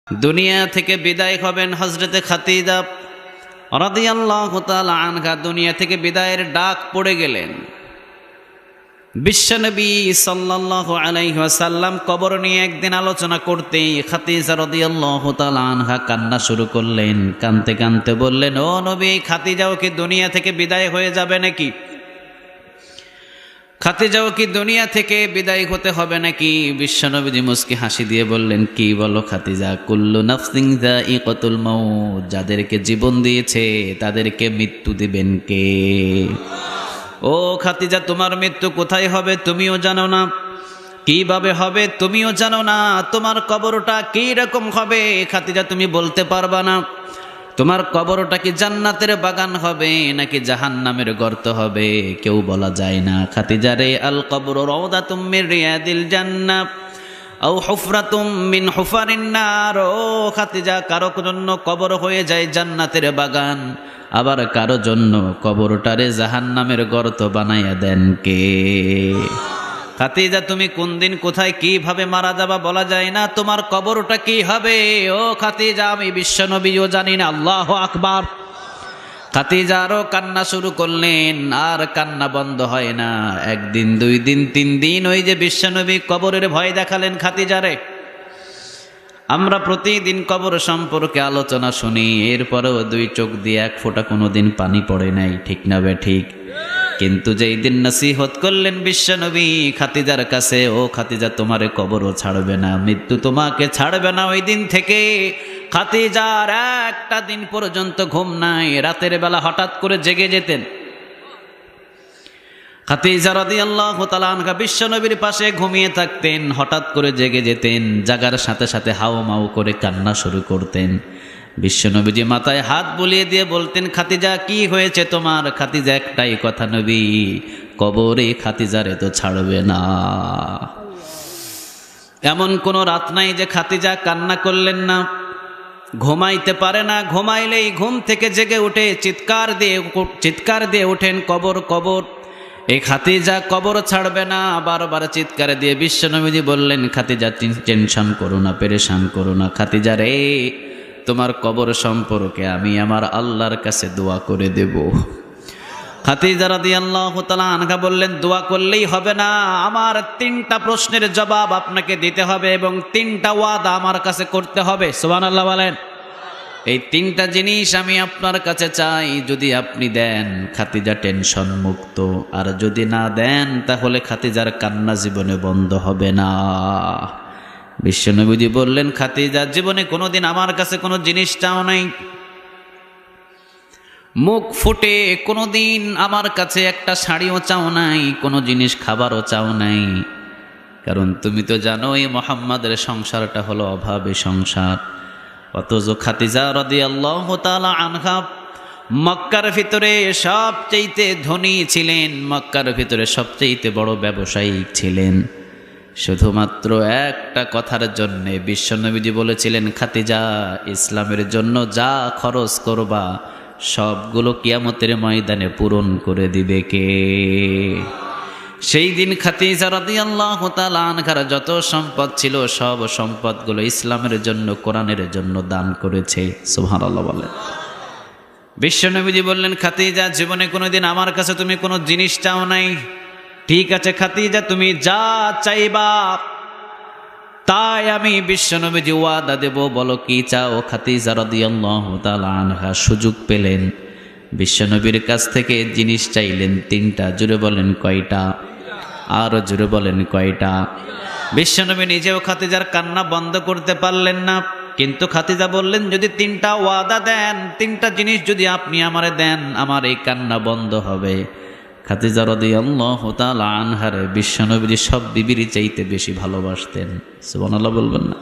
দুনিয়া থেকে বিদায় হবেন হযরতে খাদিজা রাদিয়াল্লাহু তাআলা আনহা। দুনিয়া থেকে বিদায়ের ডাক পড়ে গেলেন। বিশ্বনবী সাল্লাল্লাহু আলাইহি ওয়াসাল্লাম কবর নিয়ে একদিন আলোচনা করতেই খাদিজা রাদিয়াল্লাহু তাআলা আনহা কান্না শুরু করলেন। কাঁদতে কাঁদতে বললেন, ও নবী, খাদিজাও কি দুনিয়া থেকে বিদায় হয়ে যাবে নাকি? খাদিজাও কি দুনিয়া থেকে বিদায় হতে হবে নাকি? বিশ্বনবী মুস্কি হাসি দিয়ে বললেন, কি বলো খাদিজা, কুল্লু নাফসিন যায়িকাতুল মাউত, যাদেরকে জীবন দিয়েছে তাদেরকে মৃত্যু দিবেন কে? ও খাদিজা, তোমার মৃত্যু কোথায় হবে তুমিও জানো না, কিভাবে হবে তুমিও জানো না, তোমার কবরটা কি রকম হবে খাদিজা তুমি বলতে পারবা না। তোমার কবরটা কি জান্নাতের বাগান হবে নাকি জাহান্নামের গর্ত হবে কেউ বলা যায় না। খাদিজা রে, আল কবর রাউদাতুম মির রিয়াদিল জান্নাহ আও হুফরাতুম মিন হুফারিন নার। ও খাদিজা, কারো জন্য কবর হয়ে যায় জান্নাতের বাগান, আবার কারো জন্য কবরটারে জাহান্নামের গর্ত বানাইয়া দেন কে? খাদিজা, তুমি কোন দিন কোথায় কিভাবে মারা যাবা বলা যায় না, তোমার কবরটা কি হবে? ও খাদিজা, আমি বিশ্বনবীও জানি না। আল্লাহু আকবার। খাদিজা আরো কান্না শুরু করলেন, আর কান্না বন্ধ হয় না। একদিন, দুই দিন, তিন দিন, ওই যে বিশ্বনবী কবরের ভয় দেখালেন খাদিজারে। আমরা প্রতিদিন কবর সম্পর্কে আলোচনা শুনি, এরপরেও দুই চোখ দিয়ে এক ফোঁটা কোনোদিন পানি পড়ে নাই, ঠিক না বে ঠিক? কিন্তু যেই দিন নসিহত করলেন বিশ্বনবী খাদিজার কাছে, ও খাদিজা, তোমারে কবরও ছাড়বে না, মৃত্যু তোমাকে ছাড়বে না, ওই দিন থেকে খাদিজার একটা দিন পর্যন্ত ঘুম নাই। রাতের বেলা হঠাৎ করে জেগে যেতেন। খাদিজা রাদিয়াল্লাহু তাআলা আনহা বিশ্বনবীর পাশে ঘুমিয়ে থাকতেন, হঠাৎ করে জেগে যেতেন, জাগার সাথে সাথে হাও মাও করে কান্না শুরু করতেন। বিশ্বনবীজি মাথায় হাত বুলিয়ে দিয়ে বলতেন, খাদিজা কি হয়েছে তোমার? খাদিজা একটাই কথা, নবী, কবরে খাদিজারে তো ছাড়বে না। এমন কোন রাত নাই যে খাদিজা কান্না করলেন না। ঘুমাইতে পারে না, ঘুমাইলেই ঘুম থেকে জেগে উঠে চিৎকার দিয়ে ওঠেন, কবর কবর। এই খাদিজা কবর ছাড়বে না, বারবার চিৎকার দিয়ে বিশ্বনবীজি বললেন, খাদিজা টেনশন করো না, পেরেশান করো না, খাদিজা রে, তোমার কবর সম্পর্কে আমি আমার আল্লাহর কাছে দোয়া করে দেব। খাদিজা রাদিয়াল্লাহু তাআলা আনহা বললেন, দোয়া করলেই হবে না, আমার তিনটা প্রশ্নের জবাব আপনাকে দিতে হবে এবং তিনটা ওয়াদা আমার কাছে করতে হবে। সুবহানাল্লাহ বলেন। এই তিনটা জিনিস আমি আপনার কাছে চাই, যদি আপনি দেন খাদিজা টেনশন মুক্ত, আর যদি না দেন তাহলে খাদিজার কান্না জীবনে বন্ধ হবে না। বিশ্বনবীজি বললেন, খাদিজা, জীবনে কোনোদিন আমার কাছে কোনো জিনিস চাও নাই, মুখ ফুটে কোনোদিন আমার কাছে একটা শাড়িও চাও নাই, কোনো জিনিস খাবারও চাও নাই, কারণ তুমি তো জানো এই মুহাম্মাদের সংসারটা হলো অভাবে সংসার। অথচ খাদিজা রাদিয়াল্লাহু তাআলা আনহা মক্কার ভিতরে সবচেয়ে ধনী ছিলেন, মক্কার ভিতরে সবচেয়ে বড় ব্যবসায়ী ছিলেন। শুধুমাত্র একটা কথার জন্যে বিশ্বনবীজি বলেছিলেন, খাদিজা, ইসলামের জন্য যা খরচ করবা সবগুলো কিয়ামতের ময়দানে পূরণ করে দিবে কে? সেই দিন খাদিজা রাদিয়াল্লাহু তাআলা আনহার যত সম্পদ ছিল সব সম্পদগুলো ইসলামের জন্য, কোরআনের জন্য দান করেছে। সুবহানাল্লাহ বলেন। বিশ্বনবীজি বললেন, খাদিজা, জীবনে কোনোদিন আমার কাছে তুমি কোনো জিনিস চাও নাই, ঠিক আছে খাদিজা, তুমি যা চাইবা তাই আমি বিশ্বনবীজি ওয়াদা দেব, বলো কি চাও? খাদিজা রাদিয়াল্লাহু তাআলা আনহা সুযোগ পেলেন, বিশ্বনবীর কাছ থেকে জিনিস চাইলেন তিনটা। জুড়ে বলেন কয়টা? আরো জুড়ে বলেন কয়টা? বিশ্বনবী নিজেও খাদিজার কান্না বন্ধ করতে পারলেন না, কিন্তু খাদিজা বললেন, যদি তিনটা ওয়াদা দেন, তিনটা জিনিস যদি আপনি আমারে দেন, আমার এই কান্না বন্ধ হবে। খাদিজা রাদিয়াল্লাহু তাআলা আনহার বিশ্বনবী সব বিবির চাইতে বেশি ভালোবাসতেন। সুবহানাল্লাহ বলবেন না?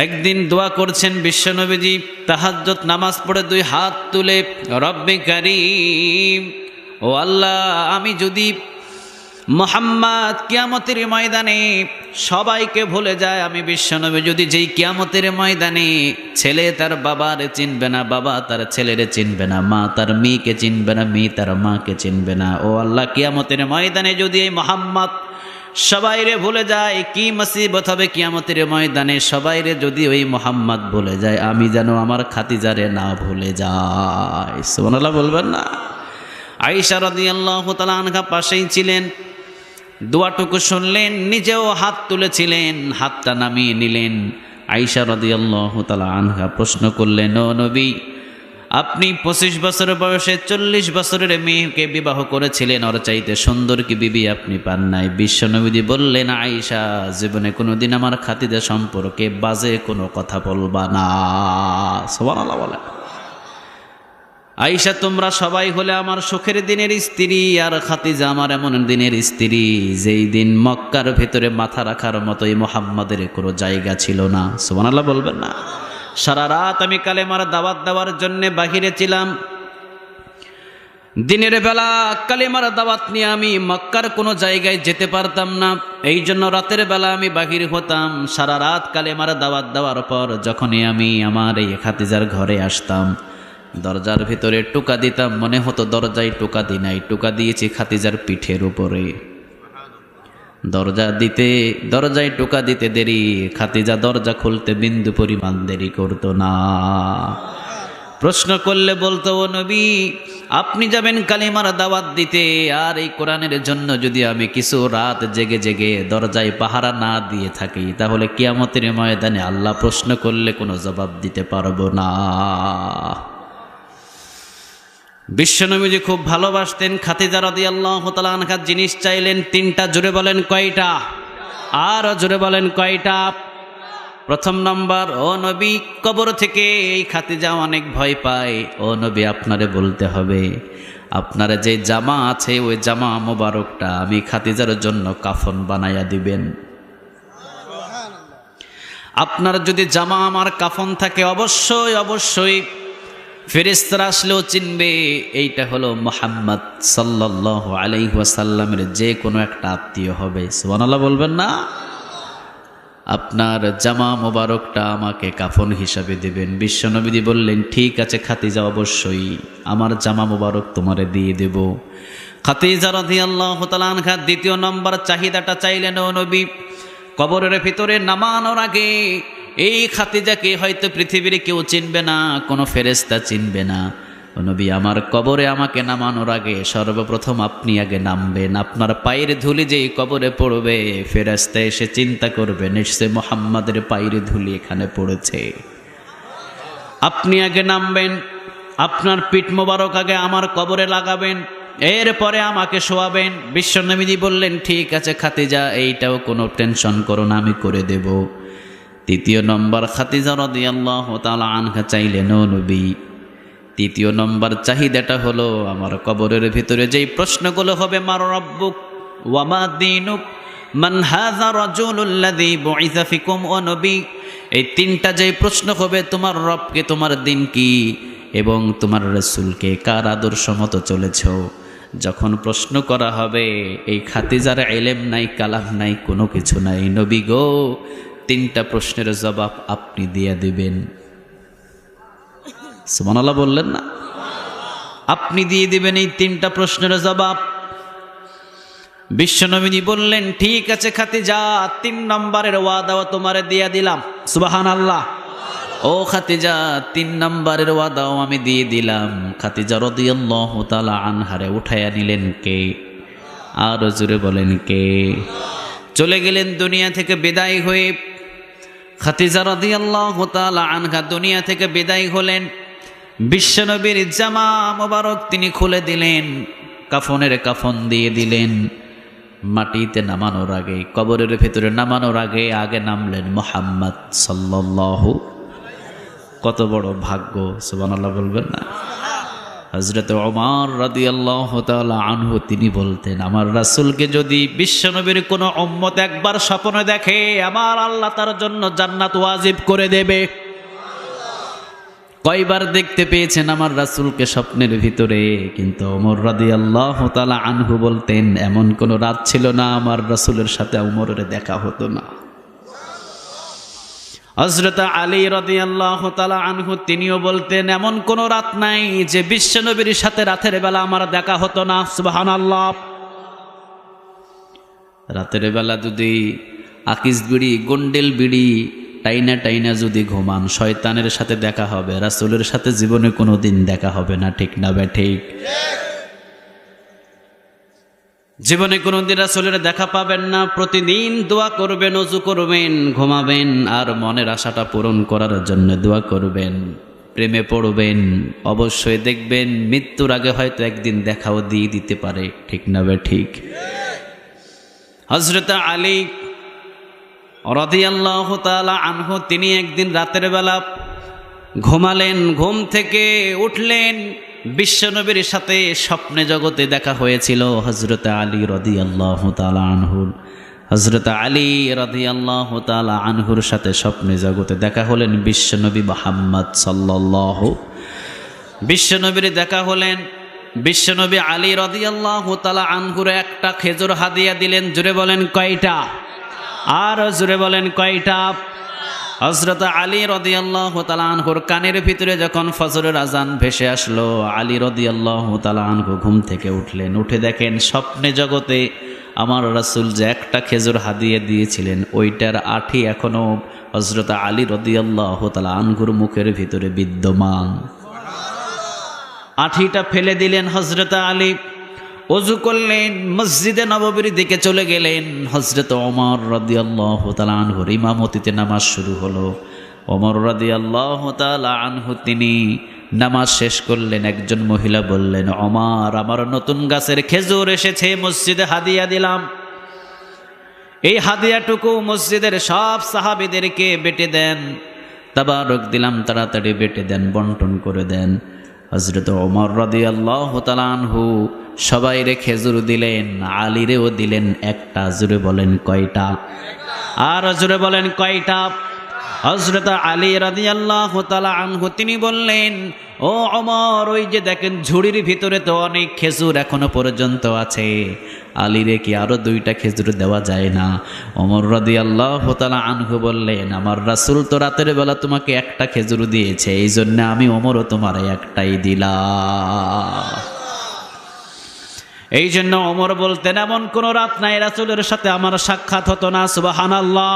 একদিন দোয়া করছেন বিশ্বনবীজি, তাহাজ্জুদ নামাজ পড়ে দুই হাত তুলে, রব্বে কারীম, ও আল্লাহ, আমি যদি মুহাম্মদ কিয়ামতের ময়দানে সবাইকে ভুলে যায়, আমি বিশ্বনবী যদি যেই কিয়ামতের ময়দানে ছেলে তার বাবারে চিনবে না, বাবা তার ছেলেরে চিনবে না, মা তার মেয়েকে চিনবে না, মেয়ে তার মাকে চিনবে না, ও আল্লাহ, কিয়ামতের ময়দানে যদি এই মুহাম্মদ সবাইরে ভুলে যায়, কি মুসিবত হবে কিয়ামতের ময়দানে। সবাইরে যদি ওই মোহাম্মদ ভুলে যায়, আমি যেন আমার খাদিজারে না ভুলে যাই। সুবহানাল্লাহ বলবেন না? আয়েশা রাদিয়াল্লাহু তাআলা আনহা পাশেই ছিলেন, দোয়াটুকু শুনলেন, নিজেও হাত তুলেছিলেন, হাতটা নামিয়ে নিলেন। আয়েশা রাদিয়াল্লাহু তাআলা আনহা প্রশ্ন করলেন, ও নবী, আপনি 25 বছর বয়সে 40 বছরের মেয়েকে বিবাহ করেছিলেন, ওর চাইতে সুন্দর কি বিবি আপনি পান নাই? বিশ্বনবী বললেন, আয়েশা, জীবনে কোনোদিন আমার খাদিজা সম্পর্কে বাজে কোনো কথা বলবা না। সুবহানাল্লাহ বলে। আয়েশা, তোমরা সবাই হলে আমার সুখের দিনের স্ত্রী, আর খাদিজা আমার এমন দিনের স্ত্রী যেই দিন মক্কার ভেতরে মাথা রাখার মতোই মুহাম্মাদের কোনো জায়গা ছিল না। সুবহানাল্লাহ বলবেন না? সারা রাত আমি কালেমার দাওয়াত দেওয়ার জন্য বাহিরে ছিলাম। দিনের বেলা কালেমার দাওয়াত নিয়ে আমি মক্কার কোনো জায়গায় যেতে পারতাম না, এই জন্য রাতের বেলা আমি বাহির হতাম। সারা রাত কালেমার দাওয়াত দেওয়ার পর যখনই আমি আমার এই খাদিজার ঘরে আসতাম, দরজার ভিতরে টোকা দিতাম, মনে হতো দরজায় টোকা দিই নাই, টোকা দিয়েছি খাদিজার পিঠের উপরে। দরজায় টোকা দিতে দেরি, খাদিজা দরজা খুলতে বিন্দু পরিমাণ দেরি করতো না। প্রশ্ন করলে বলতো, ও নবী, আপনি যাবেন কালিমার দাওয়াত দিতে, আর এই কোরআনের জন্য যদি আমি কিছু রাত জেগে জেগে দরজায় পাহারা না দিয়ে থাকি, তাহলে কিয়ামতের ময়দানে আল্লাহ প্রশ্ন করলে কোনো জবাব দিতে পারবো না। বিশ্বনবীজি খুব ভালোবাসতেন খাদিজা রাদিয়াল্লাহু তাআলা আনহা। জিনিস চাইলেন 3টা, জোরে বলেন কয়টা? আর জোরে বলেন কয়টা? প্রথম নম্বর, ও নবী, কবর থেকে এই খাদিজা অনেক ভয় পায়, ও নবী আপনারে বলতে হবে, আপনার যে জামা আছে ওই জামা মোবারকটা আমি খাদিজার জন্য কাফন বানাইয়া দিবেন। আপনার যদি জামা আমার কাফন থাকে, অবশ্যই অবশ্যই ফেরেশতারা আসলেও চিনবে এইটা হলো মুহাম্মদ সাল্লাল্লাহু আলাইহি ওয়াসাল্লামের যে কোনো একটা আত্মীয় হবে। সুবহানাল্লাহ বলবেন না? আপনার জামা মোবারকটা আমাকে কাফন হিসাবে দেবেন। বিশ্বনবী বললেন, ঠিক আছে খাদিজা, অবশ্যই আমার জামা মোবারক তোমারে দিয়ে দেব। খাদিজা রাদিয়াল্লাহু তাআলা আনহা দ্বিতীয় নম্বর চাহিদাটা চাইলেন, ও নবী, কবরের ভিতরে নামানোর আগে এই খাদিজাকে হয়তো পৃথিবীর কেউ চিনবে না, কোনো ফেরেশতা চিনবে না, ও নবী, আমার কবরে আমাকে নামানোর আগে সর্বপ্রথম আপনি আগে নামবেন। আপনার পায়ের ধুলি যেই কবরে পড়বে, ফেরেশতা এসে চিন্তা করবে নিশ্চয় মুহাম্মাদের পায়ের ধুলি এখানে পড়েছে। আপনি আগে নামবেন, আপনার পিঠ মোবারক আগে আমার কবরে লাগাবেন, এরপরে আমাকে শোয়াবেন। বিশ্বনবী বললেন, ঠিক আছে খাদিজা, এইটাও কোনো টেনশন করো না, আমি করে দেব। তৃতীয় নম্বর, খাদিজা রাদিয়াল্লাহু তাআলা আনহা চাইলেন, ও নবী, তৃতীয় নম্বর চাহিদাটা হলো আমার কবরের ভিতরে যেই প্রশ্নগুলো হবে, মার রাব্বুক ওয়া মা দীনুক মান হাযা রাজুলুল্লাযী বুইসা ফিকুম, ও নবী, এই 3টা যেই প্রশ্ন হবে, তোমার রবকে, তোমার দিন কি, এবং তোমার রাসূলকে কার আদর্শ মতো চলেছ, যখন প্রশ্ন করা হবে, এই খাদিজার ইলম নাই, কালাম নাই, কোনো কিছু নাই, নবী গো, 3টা প্রশ্নের জবাব আপনি দিয়ে দিবেন। সুবহানাল্লাহ বললেন না? আপনি দিয়ে দিবেন এই 3টা প্রশ্নের জবাব। বিশ্বনবী বললেন, ঠিক আছে খাদিজা, 3 নম্বরের ওয়াদাও তোমারে দিয়ে দিলাম। সুবহানাল্লাহ। ও খাদিজা, 3 নম্বরের ওয়াদাও আমি দিয়ে দিলাম। খাদিজা রাদিয়াল্লাহু তাআলা আনহারে উঠাইয়া নিলেন কে? আর জোরে বলেন কে? চলে গেলেন দুনিয়া থেকে বিদায় হয়ে। খাদিজা রাদিয়াল্লাহু তাআলা আনহা দুনিয়া থেকে বিদায় হলেন। বিশ্বনবীর জামা মোবারক তিনি খুলে দিলেন, কাফনের কাফন দিয়ে দিলেন। মাটিতে নামানোর আগে, কবরের ভেতরে নামানোর আগে আগে নামলেন মুহাম্মদ সাল্লাল্লাহু। কত বড় ভাগ্য! সুবহানাল্লাহ বলবেন না? হযরত ওমর রাদিয়াল্লাহু তাআলা আনহু তিনি বলতেন, আমার রাসূলকে যদি বিশ্বনবীর কোনো উম্মত একবার স্বপ্নে দেখে, আমার আল্লাহ তার জন্য জান্নাত ওয়াজিব করে দেবে। কয়বার দেখতে পেয়েছেন আমার রাসূলকে স্বপ্নের ভিতরে? কিন্তু ওমর রাদিয়াল্লাহু তাআলা আনহু বলতেন, এমন কোন রাত ছিল না আমার রাসূলের সাথে ওমরের দেখা হতো না। হযরত আলী রাদিয়াল্লাহু তাআলা আনহু তিনিও বলতেন, এমন কোন রাত নাই যে বিশ্বনবীর সাথে রাতের বেলা আমার দেখা হতো না। সুবহানাল্লাহ। রাতের বেলা যদি আকিস বিড়ি গন্ডেল বিড়ি টাইনা টাইনা যদি ঘুমান, শয়তানের সাথে দেখা হবে, রাসূলের সাথে জীবনে কোনো দিন দেখা হবে না। ঠিক না বে ঠিক? জীবনে কোনোদিন রাসূলের দেখা পাবেন না। প্রতিদিন দোয়া করবেন, ওযু করবেন, ঘুমাবেন, আর মনের আশাটা পূরণ করার জন্য দোয়া করবেন, প্রেমে পড়বেন। অবশ্যই দেখবেন মৃত্যুর আগে হয়তো একদিন দেখাও দিয়ে দিতে পারে। ঠিক না বে ঠিক? হযরত আলী রাদিয়াল্লাহু তাআলা আনহু তিনি একদিন রাতের বেলা ঘুমালেন, ঘুম থেকে উঠলেন, বিশ্বনবীর সাথে স্বপ্নে জগতে দেখা হয়েছিল হযরত আলী রাদিয়াল্লাহু তাআলা আনহুর। হযরত আলী রাদিয়াল্লাহু তাআলা আনহুর সাথে স্বপ্নে জগতে দেখা হলেন বিশ্বনবী মুহাম্মদ সাল্লাল্লাহু। বিশ্বনবীর দেখা হলেন, বিশ্বনবী আলী রাদিয়াল্লাহু তাআলা আনহুর একটা খেজুর হাদিয়া দিলেন। জোরে বলেন কয়টা? আর জোরে বলেন কয়টা? হযরত আলী রাদিয়াল্লাহু তাআলা আনহুর কানের ভিতরে যখন ফজরের আজান ভেসে আসলো, আলী রাদিয়াল্লাহু তাআলা আনহু ঘুম থেকে উঠলেন, উঠে দেখেন স্বপ্নে জগতে আমার রাসূল যে একটা খেজুর হাদিয়া দিয়েছিলেন ওইটার আঠি এখনো হযরত আলী রাদিয়াল্লাহু তাআলা আনহুর মুখের ভিতরে বিদ্যমান। আঠিটা ফেলে দিলেন হযরত আলী, ওযু করলেন, মসজিদে নববীর দিকে চলে গেলেন। হযরত ওমর রাদিয়াল্লাহু তাআলা আনহুর ইমামতিতে নামাজ শুরু হলো। ওমর রাদিয়াল্লাহু তাআলা আনহু তিনি নামাজ শেষ করলেন। একজন মহিলা বললেন, ওমর, আমার নতুন গাছের খেজুর এসেছে, মসজিদে হাদিয়া দিলাম। এই হাদিয়াটুকু মসজিদের সব সাহাবীদেরকে বেটে দেন, তাবারক দিলাম, তাড়াতাড়ি বেটে দেন, বন্টন করে দেন। হযরত ওমর রাদিয়াল্লাহু তাআলা আনহু সবাইরে খেজুর দিলেন, আলীরেও দিলেন একটা। জোরে বলেন কয়টা? আর জোরে বলেন কয়টা? হযরত আলী রাদিয়াল্লাহু তাআলা আনহু তিনি বললেন, ও ওমর, ওই যে দেখেন ঝুড়ির ভিতরে তো অনেক খেজুর এখনো পর্যন্ত আছে, আলীরে কি আরো দুইটা খেজুর দেওয়া যায় না? ওমর রাদিয়াল্লাহু তাআলা আনহু বললেন, আমার রাসূল তো রাতের বেলা তোমাকে একটা খেজুর দিয়েছে, এই জন্য আমি ওমরও তোমার একটাই দিলাম। এই জন্য ওমর বলতেন, এমন কোন রাত নাই রাসূলের সাথে আমার সাক্ষাৎ হতো না। সুবহানাল্লাহ।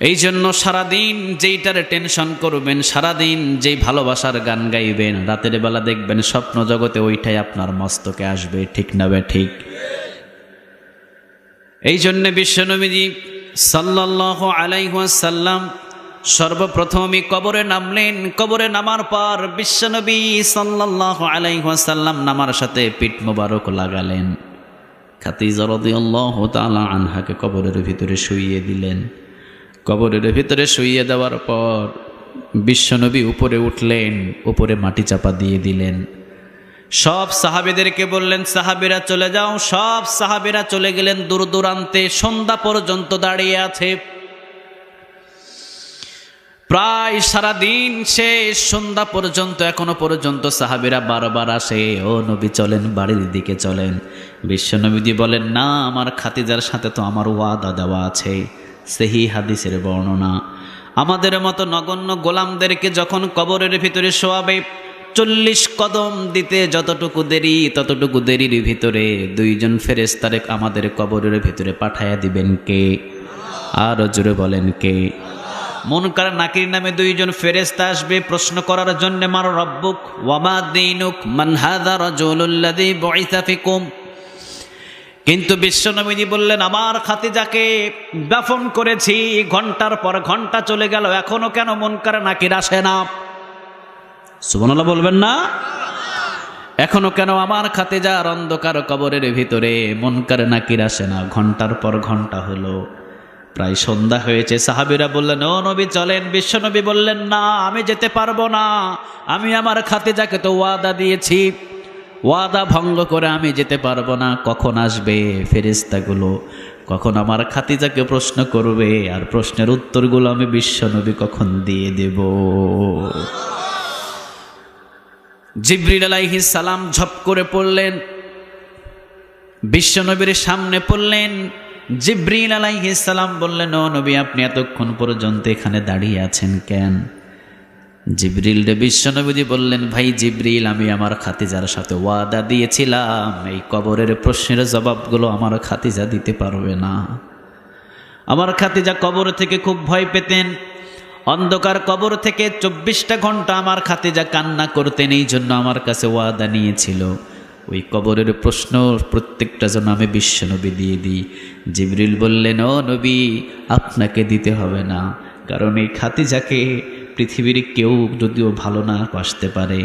এই জন্য সারাদিন যেইটারে টেনশন করবেন, সারাদিন যেই ভালোবাসার গান গাইবেন, রাতের বেলা দেখবেন স্বপ্ন জগতে ওইটাই আপনার মস্তকে আসবে। ঠিক না বে ঠিক? এই জন্য বিশ্বনবীজি সাল্লাল্লাহু আলাইহি ওয়াসাল্লাম সর্বপ্রথমই কবরে নামলেন। কবরে নামার পর বিশ্বনবী সাল্লাল্লাহু আলাইহি ওয়াসাল্লাম নামার সাথে পিঠ মোবারক লাগালেন। খাদিজা রাদিয়াল্লাহু তাআলা আনহাকে কবরের ভিতরে শুইয়ে দিলেন। কবরের ভিতরে শুইয়ে দেওয়ার পর বিশ্বনবী উপরে উঠলেন, উপরে মাটি চাপা দিয়ে দিলেন। সব সাহাবীদেরকে বললেন, সাহাবীরা চলে যাও। সব সাহাবীরা চলে গেলেন দূর দূরান্তে, সন্ধ্যা পর্যন্ত দাঁড়িয়ে আছে। প্রায় সারাদিন শেষ, সন্ধ্যা পর্যন্ত এখনো পর্যন্ত সাহাবীরা বারবার আসে, ও নবী চলেন, বাড়ির দিকে চলেন। বিশ্বনবীজি বলেন, না, আমার খাদিজার সাথে তো আমার ওয়াদা দেওয়া আছে। সহি হাদিসের বর্ণনা, আমাদের মতো নগণ্য গোলামদেরকে যখন কবরের ভিতরে শোয়াবে, 40 কদম দিতে যতটুকু দেরি, ততটুকু দেরির ভিতরে দুইজন ফেরেশতারে আমাদের কবরের ভিতরে পাঠায়া দিবেন কে? আর জোরে বলেন কে? মুনকার নাকির নামে দুইজন ফেরেশতা আসবে প্রশ্ন করার জন্য, মার রব্বুক ওয়া মা দীনুক মান হাযা রাজুলুল্লাযী বুইসা ফিকুম। কিন্তু বিশ্বনবীজি বললেন, আমার খাদিজাকে দাফন করেছি, ঘন্টার পর ঘন্টা চলে গেল, এখনো কেন মুনকার নাকির আসে না? সুবহানাল্লাহ বলবেন না? এখনো কেন আমার খাদিজার অন্ধকার কবরের ভিতরে মুনকার নাকির আসে না? ঘন্টার পর ঘন্টা হলো, প্রায় সন্ধ্যা হয়েছে। সাহাবীরা বললেন, ও নবী চলেন। বিশ্বনবী বললেন, না, আমি যেতে পারবো না, আমি আমার খাদিজাকে তো ওয়াদা দিয়েছি, ওয়াদা ভঙ্গ করে আমি যেতে পারবো না। কখন আসবে ফেরেশতাগুলো? কখন আমার খাদিজাকে প্রশ্ন করবে, আর প্রশ্নের উত্তরগুলো আমি বিশ্বনবী কখন দিয়ে দেব? জিবরিল আলাইহিস সালাম ঝপ করে পড়লেন, বিশ্বনবীর সামনে পড়লেন। জিবরিল আলাইহিস সালাম বললেন, ও নবী, আপনি এতক্ষণ পর্যন্ত এখানে দাঁড়িয়ে আছেন কেন? জিবরিল রে বিশ্বনবীজি বললেন, ভাই জিবরিল, আমি আমার খাতিজার সাথে ওয়াদা দিয়েছিলাম এই কবরের প্রশ্নের জবাবগুলো আমার খাতিজা দিতে পারবে না। আমার খাতিজা কবর থেকে খুব ভয় পেতেন, অন্ধকার কবর থেকে 24টা ঘন্টা আমার খাতিজা কান্না করতেন, এই জন্য আমার কাছে ওয়াদা নিয়েছিল ওই কবরের প্রশ্ন প্রত্যেকটা যেন আমি বিশ্বনবী দিয়ে দিই। জিবরিল বললেন, ও নবী, আপনাকে দিতে হবে না, কারণ এই খাতিজাকে পৃথিবীর কেউ যদিও ভালো না বাসতে পারে,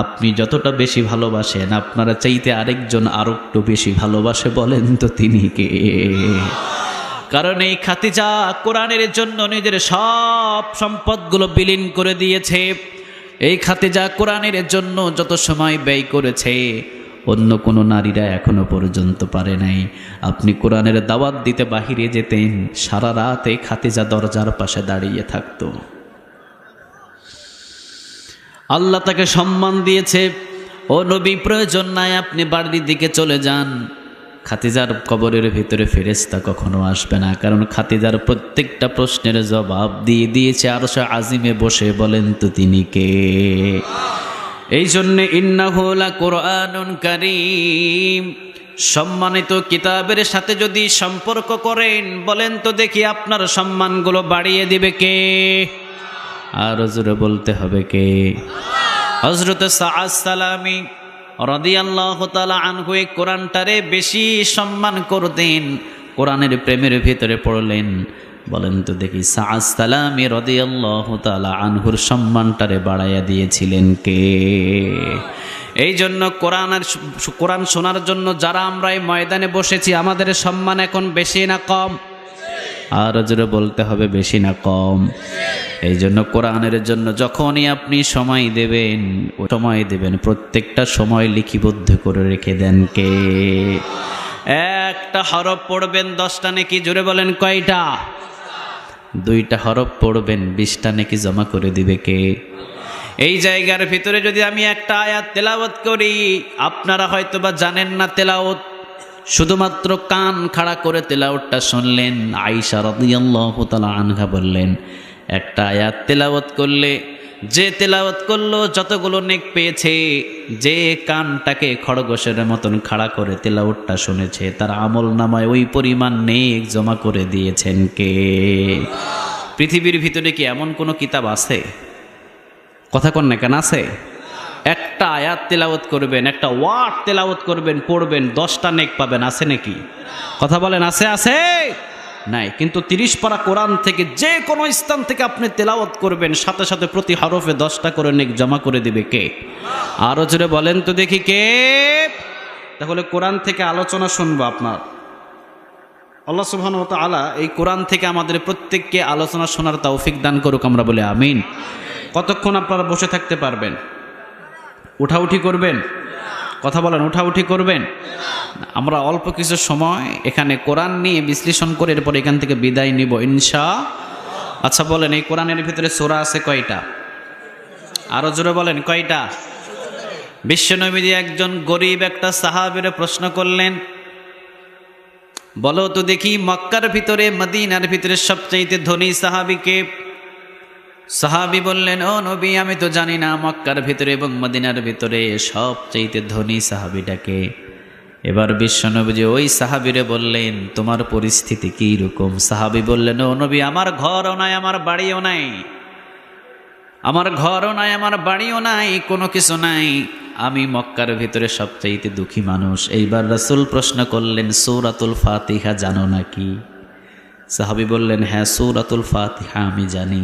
আপনি যতটা বেশি ভালোবাসেন আপনারা চাইতে আরেকজন আরো একটু বেশি ভালোবাসে, বলেন তো তিনি কে? কারণ এই খাতিজা কোরআনের জন্য নিজের সব সম্পদগুলো বিলীন করে দিয়েছে। এই খাতিজা কোরআনের জন্য যত সময় ব্যয় করেছে অন্য কোনো নারীরা এখনো পর্যন্ত পারে নাই। আপনি কোরআনের দাওয়াত দিতে বাহিরে যেতেন, সারা রাত এই খাতিজা দরজার পাশে দাঁড়িয়ে থাকতো। আল্লাহ তাকে সম্মান দিয়েছে। ও নবী, প্রয়োজন নাই, আপনি বাড়ির দিকে চলে যান। খাতিজার কবরের ভিতরে ফেরেশতা কখনো আসবে না, কারণ খাতিজার প্রত্যেকটা প্রশ্নের জবাব দিয়ে দিয়েছে আরশে আজিমে বসে, বলেন তো তিনি কে? এই জন্যে ইন্নাহু লাকুরআনুন কারীম, সম্মানিত কিতাবের সাথে যদি সম্পর্ক করেন, বলেন তো দেখি আপনার সম্মানগুলো বাড়িয়ে দিবে কে? আর জোরে বলতে হবে কে? হযরত সাআদ সালামী রাদিয়াল্লাহু তাআলা আনহু এই কোরআনটারে বেশি সম্মান করতেন, কোরআনের প্রেমের ভিতরে পড়লেন। বলেন তো দেখি সাআদ সালামী রাদিয়াল্লাহু তাআলা আনহুর সম্মানটারে বাড়াইয়া দিয়েছিলেন কে? এই জন্য কোরআন শোনার জন্য যারা আমরা এই ময়দানে বসেছি, আমাদের সম্মান এখন বেশি না কম? আর জোরে বলতে হবে, বেশি না কম? এই জন্য কোরআনের জন্য যখনই আপনি সময় দেবেন প্রত্যেকটা সময় লিপিবদ্ধ করে রেখে দেন কে? একটা হরফ পড়বেন 10টা নেকি, জোরে বলেন কয়টা? 2টা হরফ পড়বেন 20টা নেকি জমা করে দিবে কে? এই জায়গার ভিতরে যদি আমি একটা আয়াত তেলাওয়াত করি, আপনারা হয়তো বা জানেন না তেলাওয়াত, শুধুমাত্র কান খাড়া করে তেলাওয়াতটা শুনলেন। আয়েশা রাদিয়াল্লাহু তাআলা আনহা বললেন, একটা আয়াত তেলাওয়াত করলে যে তেলাওয়াত করলো যতগুলো নেক পেয়েছে, যে কানটাকে খড়গোশের মতন খাড়া করে তেলাওয়াতটা শুনেছে, তার আমল নামায় ওই পরিমাণ নেক জমা করে দিয়েছেন কে? পৃথিবীর ভিতরে কি এমন কোনো কিতাব আছে? কথা কন না কেন? আছে? একটা আয়াত তেলাওয়াত করবেন, একটা ওয়ার্ড তেলাওয়াত করবেন, পড়বেন, 10টা নেক পাবেন, আছে নাকি? কথা বলেন, আছে? আছে নাই? কিন্তু 30 পারা কোরআন থেকে যে কোনো স্থান থেকে আপনি তেলাওয়াত করবেন, সাথে সাথে প্রতি হরফে 10টা করে নেক জমা করে দিবে কে? আরো জোরে বলেন তো দেখি কে? তাহলে কোরআন থেকে আলোচনা শুনবো আপনার। আল্লাহ সুবহানাহু ওয়া তাআলা এই কোরআন থেকে আমাদের প্রত্যেককে আলোচনা শোনার তৌফিক দান করুক, আমরা বলি আমিন। কতক্ষণ আপনারা বসে থাকতে পারবেন? উঠাউঠি করবেন? কথা বলেন, উঠাউঠি করবেন? আমরা অল্প কিছু সময় এখানে কোরআন নিয়ে বিশ্লেষণ করে এরপর এখান থেকে বিদায় নিব ইনশাআল্লাহ। আচ্ছা বলেন, এই কোরআনের ভিতরে সূরা আছে কয়টা? আরো জোরে বলেন, কয়টা? বিশ্বনবীজি একজন গরিব একটা সাহাবীরে প্রশ্ন করলেন, বলো তো দেখি মক্কার ভিতরে মদিনার ভিতরে সবচাইতে ধনী সাহাবী কে? সাহাবী বললেন, ও নবী, আমি তো জানি না মক্কার ভিতরে এবং মদিনার ভিতরে সবচাইতে ধনী সাহাবীটাকে। এবার বিশ্বনবীজি ওই সাহাবীরে বললেন, তোমার পরিস্থিতি কি রকম? সাহাবী বললেন, ও নবী, আমার ঘরও নাই, আমার বাড়িও নাই, আমার ঘরও নাই, আমার বাড়িও নাই, কোনো কিছু নাই, আমি মক্কার ভিতরে সবচাইতে দুঃখী মানুষ। এইবার রাসূল প্রশ্ন করলেন, সূরাতুল ফাতিহা জানো নাকি? সাহাবী বললেন, হ্যাঁ, সূরাতুল ফাতিহা আমি জানি।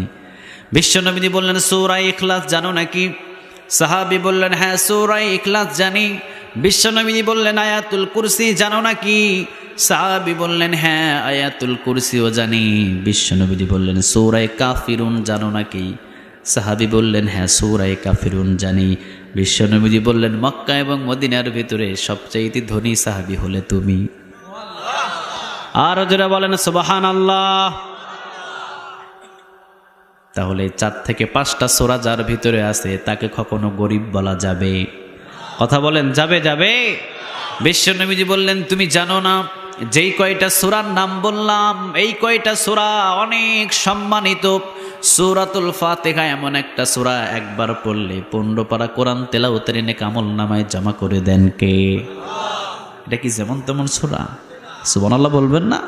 বিশ্বনবীজি বললেন, সূরা ইখলাস জানো নাকি? সাহাবী বললেন, হ্যাঁ, সূরা ইখলাস জানি। বিশ্বনবীজি বললেন, আয়াতুল কুরসি জানো নাকি? সাহাবী বললেন, হ্যাঁ, আয়াতুল কুরসিও জানি। বিশ্বনবীজি বললেন, সূরা কাফিরুন জানো নাকি? সাহাবী বললেন, হ্যাঁ, সূরা কাফিরুন জানি। বিশ্বনবীজি বললেন, মক্কা এবং মদিনার ভিতরে সবচাইতে ধনী সাহাবী হলে তুমি। আর যারা বলেন সুবহানাল্লাহ। তাহলে 4 থেকে 5টা সূরা যার ভিতরে আছে তাকে কখনো গরিব বলা যাবে? কথা বলেন, যাবে? যাবে? বিশ্বনবীজি বললেন, তুমি জানো না যেই কয়টা সূরার নাম বললাম এই কয়টা সূরা অনেক সম্মানিত। সূরাতুল ফাতিহা এমন একটা সূরা একবার পড়লে 15 পারা কোরআন তেলাওয়াতের নেক আমলনামায় জমা করে দেন কে? এটা কি যেমন তেমন সূরা? সুবহানাল্লাহ বলবেন না?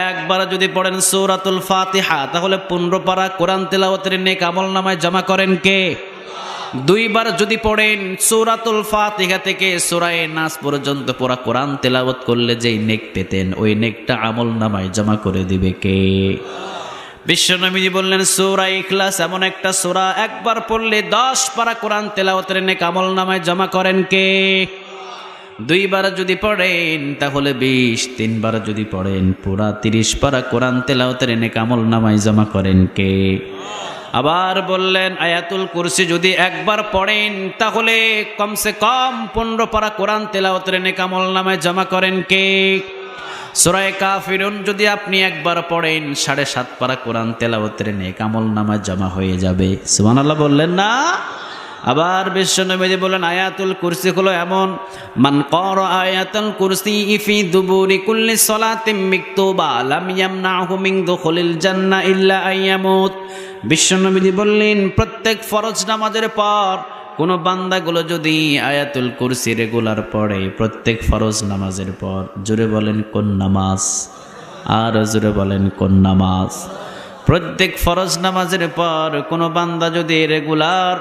একবার যদি পড়েন সূরাতুল ফাতিহা তাহলে 15 পারা কোরআন তেলাওয়াতের নেক আমলনামায় জমা করেন কে? দুইবার যদি পড়েন সূরাতুল ফাতিহা থেকে সূরা নাস পর্যন্ত পুরো কোরআন তেলাওয়াত করলে যেই নেক পেতেন ওই নেকটা আমলনামায় জমা করে দিবে কে? বিশ্বনবী বললেন সূরা ইখলাস এমন একটা সূরা একবার পড়লে 10 পারা কোরআন তেলাওয়াতের নেক আমলনামায় জমা করেন কে? দুইবার যদি পড়েন তাহলে 20, তিনবার যদি পড়েন পুরা 30 পারা কোরআন তেলাওয়াতের নেক আমলনামায় জমা করেন কে? আবার বললেন আয়াতুল কুরসি যদি একবার পড়েন তাহলে কমসে কম 15 পারা কোরআন তেলাওয়াতের নেক আমলনামায় জমা করেন কে? সূরা কাফিরুন যদি আপনি একবার পড়েন 7.5 পারা কোরআন তেলাওয়াতের নেক আমলনামায় জমা হয়ে যাবে। সুবহানাল্লাহ বললেন না? আবার বিশ্বনবী বলেন আয়াতুল কুরসি হলো এমন মান ক্বারা আয়াতুল কুরসি ফি দুবুরি কুল্লি সালাতিন মাকতুবা লাম ইয়ামনাহু মিন দুখুলিল জান্নাহ ইল্লা আইয়ামুত। বিশ্বনবী বললেন প্রত্যেক ফরজ নামাজের পর কোন বান্দাগুলো যদি আয়াতুল কুরসি রেগুলার পড়ে, প্রত্যেক ফরজ নামাজের পর, জোরে বলেন কোন নামাজ? আর জোরে বলেন কোন নামাজ? প্রত্যেক ফরজ নামাজের পর কোন বান্দা যদি রেগুলার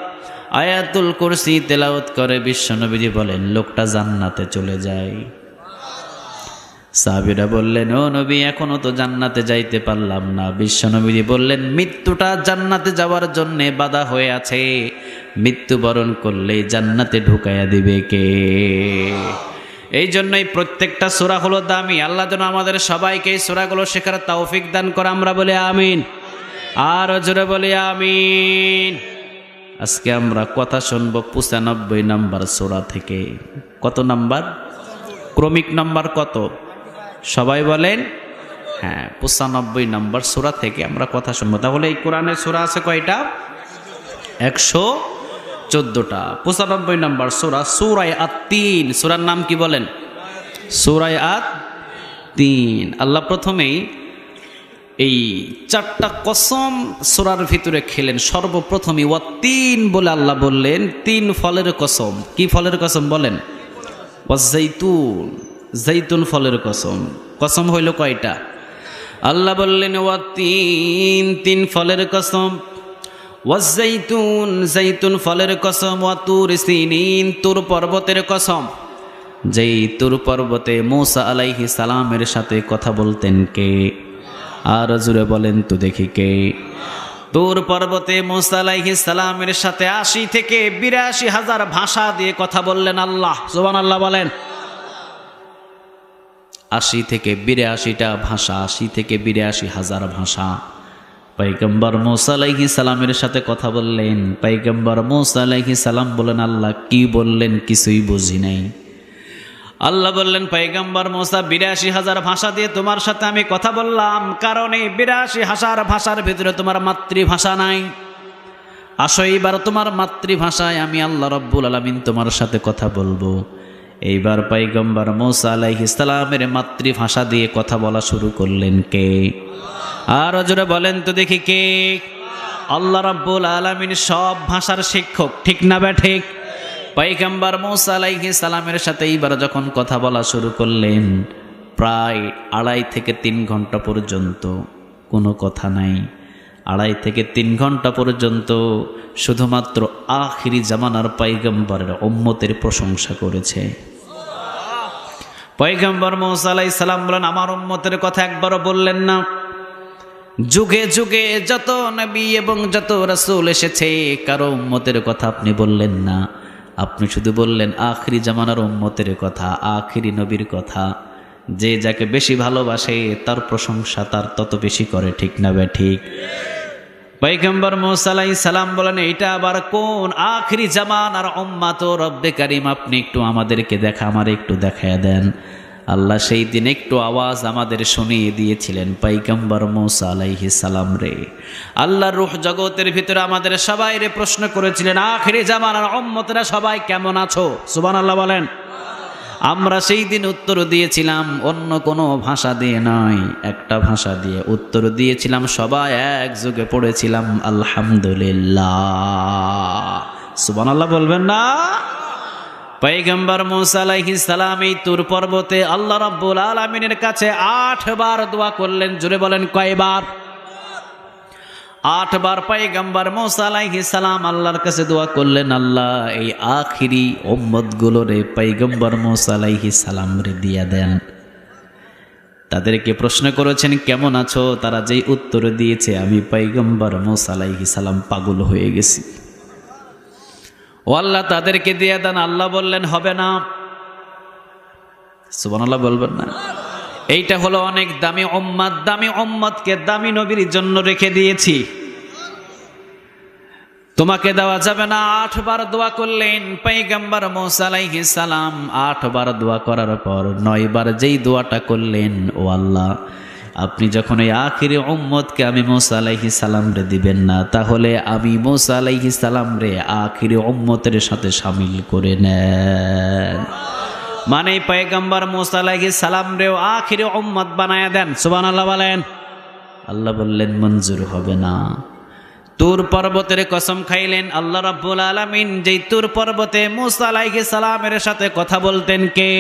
আয়াতুল কুরসি তেলাওয়াত করে বিশ্বনবী বলেন লোকটা জান্নাতে চলে যায়। সাহাবীরা বললেন ও নবী এখনো তো জান্নাতে যাইতে পারলাম না। বিশ্বনবী বললেন মৃত্যুটা জান্নাতে যাওয়ার জন্য বাধা হয়ে আছে, মৃত্যুবরণ করলে জান্নাতে ঢুকাইয়া দিবে কে? এই জন্যই প্রত্যেকটা সূরা হলো দামি। আল্লাহ যেন আমাদের সবাইকে এই সূরাগুলো শেখার তৌফিক দান করে, আমরা বলি আমিন। আর জোরে বলি আমিন। আজকে আমরা কথা শুনবো 95 নাম্বার সূরা থেকে। কত নাম্বার? ক্রমিক নাম্বার কত? সবাই বলেন। হ্যাঁ, 95 নাম্বার সূরা থেকে আমরা কথা শুনবো। তাহলে এই কোরআনের সূরা আছে কয়টা? 114টা। 95 নাম্বার সূরা সূরা আত-তিন। সূরার নাম কি বলেন? সূরা আত-তিন। আল্লাহ প্রথমেই এই 4টা কসম সূরার ভিতরে খেলেন। সর্বপ্রথমই ওয়াত-তিন বলে আল্লাহ বললেন 3 ফলের কসম। কি ফলের কসম বলেন? ওয়াজ-জাইতুন, জাইতুন ফলের কসম। কসম হইল কয়টা? আল্লাহ বললেন ওয়াত-তিন, 3 ফলের কসম। ওয়াজ-জাইতুন, জাইতুন ফলের কসম। ওয়া-তুর সিনিন, তুর পর্বতের কসম। যেই তুর পর্বতে মূসা আলাইহিস সালামের সাথে কথা বলতেন কে? আর জুড়ে বলেন তো দেখি কে? তুর পর্বতে মূসা আলাইহিস সালামের সাথে 80 থেকে 82 হাজার ভাষা দিয়ে কথা বললেন আল্লাহ। সুবহানাল্লাহ বলেন। 80 থেকে 82টা ভাষা, 80 থেকে 82 হাজার ভাষা। পয়গম্বর মূসা আলাইহিস সালামের সাথে কথা বললেন। পয়গম্বর মূসা আলাইহিস সালাম বলেন আল্লাহ কি বললেন কিছুই বুঝি নাই। আল্লাহ বললেন পয়গম্বর মূসা 82 হাজার ভাষা দিয়ে তোমার সাথে আমি কথা বললাম, কারণ এই 82 হাজার ভাষার ভিতরে তোমার মাতৃভাষা নাই। আসো এইবার তোমার মাতৃভাষায় আমি আল্লাহ রাব্বুল আলামিন তোমার সাথে কথা বলবো। এইবার পয়গম্বর মূসা আলাইহিস সালামের মাতৃভাষা দিয়ে কথা বলা শুরু করলেন কে? আর জোরে বলেন তো দেখি কে? আল্লাহ রাব্বুল আলামিন সব ভাষার শিক্ষক, ঠিক না বে ঠিক? পয়গম্বর মূসা আলাইহিস সালামের সাথে এইবার যখন কথা বলা শুরু করলেন প্রায় 2.5 থেকে 3 ঘন্টা পর্যন্ত কোনো কথা নাই। 2.5 থেকে 3 ঘন্টা পর্যন্ত শুধুমাত্র আখিরি জামানার পয়গম্বরের উম্মতের প্রশংসা করেছে। পয়গম্বর মূসা আলাইহিস সালাম বলেন আমার উম্মতের কথা একবারও বললেন না। যুগে যুগে যত নবী এবং যত রাসূল এসেছে কারো উম্মতের কথা আপনি বললেন না। আপনি শুধু বললেন আখিরি জামানার উম্মতের কথা, আখিরি নবীর কথা। যে যাকে বেশি ভালোবাসে তার প্রশংসা তার তত বেশি করে, ঠিক না বে ঠিক? পয়গম্বর মূসা আলাইহিস সালাম বলেন এটা আবার কোন আখিরি জামানার উম্মত রব্বে কারীম, আপনি একটু আমাদেরকে আমারে একটু দেখায়া দেন। আল্লাহ সেই দিন একটু আওয়াজ আমাদের শুনিয়ে দিয়েছিলেন পয়গম্বর মূসা আলাইহিস সালাম রে। আল্লাহর রূহ জগতের ভিতরে আমাদের সবাই রে প্রশ্ন করেছিলেন আখিরি জামানার উম্মতরা সবাই কেমন আছো? সুবহানাল্লাহ বলেন। আমরা সেই দিন উত্তর দিয়েছিলাম অন্য কোনো ভাষা দিয়ে নয়, একটা ভাষা দিয়ে উত্তর দিয়েছিলাম। সবাই একযোগে পড়েছিলাম আলহামদুলিল্লাহ। সুবহানাল্লাহ বলবেন না? পয়গম্বর মূসা আলাইহিস সালাম এই তুর পর্বতে আল্লাহ রাব্বুল আলামিনের কাছে 8 বার দোয়া করলেন। জোরে বলেন কয়বার? 8 বার পয়গম্বর মূসা আলাইহিস সালাম আল্লাহর কাছে দোয়া করলেন, আল্লাহ এই আখিরি উম্মতগুলোরে পয়গম্বর মূসা আলাইহিস সালাম রে দিয়া দেন। তাদেরকে প্রশ্ন করেছেন কেমন আছো, তারা যেই উত্তর দিয়েছে আমি পয়গম্বর মূসা আলাইহিস সালাম পাগল হয়ে গেছি। ও আল্লাহ তাদেরকে দিয়ে দেন। আল্লাহ বললেন হবে না। সুবহানাল্লাহ বলবেন না? এইটা হলো অনেক দামি উম্মত। দামি উম্মতকে দামি নবীর জন্য রেখে দিয়েছি, তোমাকে দেওয়া যাবে না। 8 বার দোয়া করলেন পয়গম্বর মূসা আলাইহিস সালাম। 8 বার দোয়া করার পর 9 বার যেই দোয়াটা করলেন, ও আল্লাহ আপনি যখন এই আখিরি উম্মতকে আমি মূসা আলাইহিস সালাম রে দিবেন না, তাহলে আমি মূসা আলাইহিস সালাম রে আখিরি উম্মতের সাথে শামিল করে নেন। মানে পয়গম্বর মূসা আলাইহিস সালাম রেও আখিরি উম্মত বানায়া দেন। সুবহানাল্লাহ বলেন। আল্লাহ বললেন মঞ্জুর হবে না। তুর পর্বতের কসম খাইলেন আল্লাহ রাব্বুল আলামিন। যেই তুর পর্বতে মূসা আলাইহিস সালামের সাথে কথা বলতেন কে?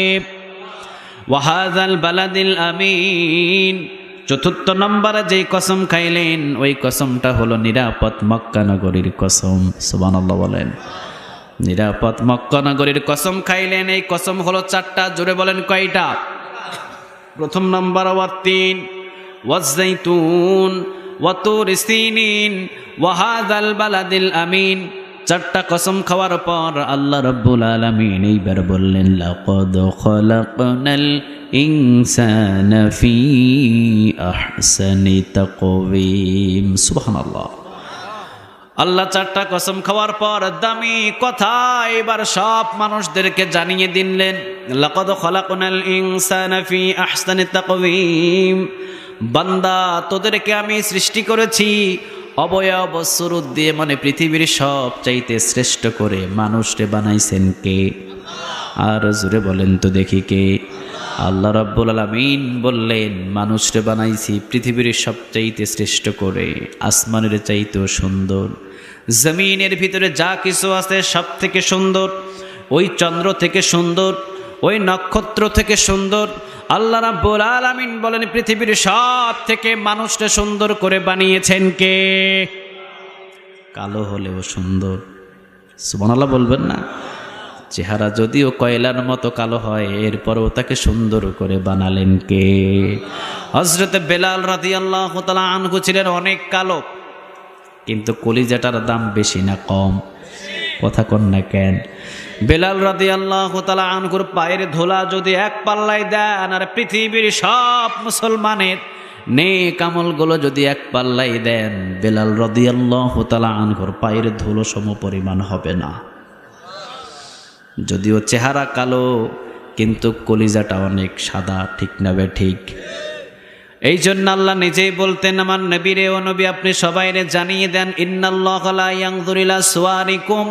ওয়াহাযাল বালাদিল আমিন। চতুর্থ নম্বরে যেই কসম খাইলেন ওই কসমটা হলো নিরাপদ মক্কা নগরীর কসম। সুবহানাল্লাহ বলেন। নিরাপদ মক্কা নগরীর কসম খাইলেন। এই কসম হলো 4টা। জোরে বলেন কয়টা? প্রথম নম্বর ওয়াত্তিন ওয়াজ্জাইতুন ওয়াতুর সিনিন ওয়াহাযাল বালাদিল আমিন। 4টা কসম খাওয়ার পর আল্লাহ রাব্বুল আলামিন এইবার বললেন লাকাদ খালাকনাল ইনসানা ফি আহসানি তাকওয়িম। সুবহানাল্লাহ। আল্লাহ 4টা কসম খাওয়ার পর দামি কথা এবার সব মানুষদেরকে জানিয়ে দিলেন। লাকাদ খালাকনাল ইনসানা ফি আহসানি তাকওয়িম। বান্দা তোদেরকে আমি সৃষ্টি করেছি অবয়ব সুরত দিয়ে, মানে পৃথিবীর সব চাইতে শ্রেষ্ঠ করে মানুষকে বানাইছেন কে? আর জোরে বলেন তো দেখি কে? আল্লাহ রাব্বুল আলামিন বললেন মানুষকে বানাইছি পৃথিবীর সবচাইতে শ্রেষ্ঠ করে, আসমানের চাইতেও সুন্দর, জমিনের ভিতরে যা কিছু আছে সব থেকে সুন্দর, ওই চন্দ্র থেকে সুন্দর, ওই নক্ষত্র থেকে সুন্দর। আল্লাহ রাব্বুল আলামিন বলেন পৃথিবীর সব থেকে মানুষকে সুন্দর করে বানিয়েছেন কে? কালো হলেও সুন্দর। সুবহানাল্লাহ বলবেন না? চেহারা যদিও কয়লার মতো কালো হয়, এরপরও তাকে সুন্দর করে বানালেন কে? হযরত বেলাল রাদিয়াল্লাহু তাআলা আনহু ছিলেন অনেক কালো, কিন্তু কলিজাটার দাম বেশি না কম? কথা কন না কেন? বেলাল রাদিয়াল্লাহু তাআলা আনহুর পায়ের ধুলা যদি এক পাল্লায় দেন, আর পৃথিবীর সব মুসলমানের নেক আমলগুলো যদি এক পাল্লায় দেন, বেলাল রাদিয়াল্লাহু তাআলা আনহুর পায়ের ধুলো সম পরিমাণ হবে না। যদিও চেহারা কালো, কিন্তু কলিজাটা অনেক সাদা। ঠিক না বে ঠিক? এই জন্য আল্লাহ নিজেই বলতেন আমার নবীরে, ও নবী আপনি সবাইরে জানিয়ে দেন ইন্নাল্লাহা লা ইয়ানজুরু ইলা সুওয়ারিকুম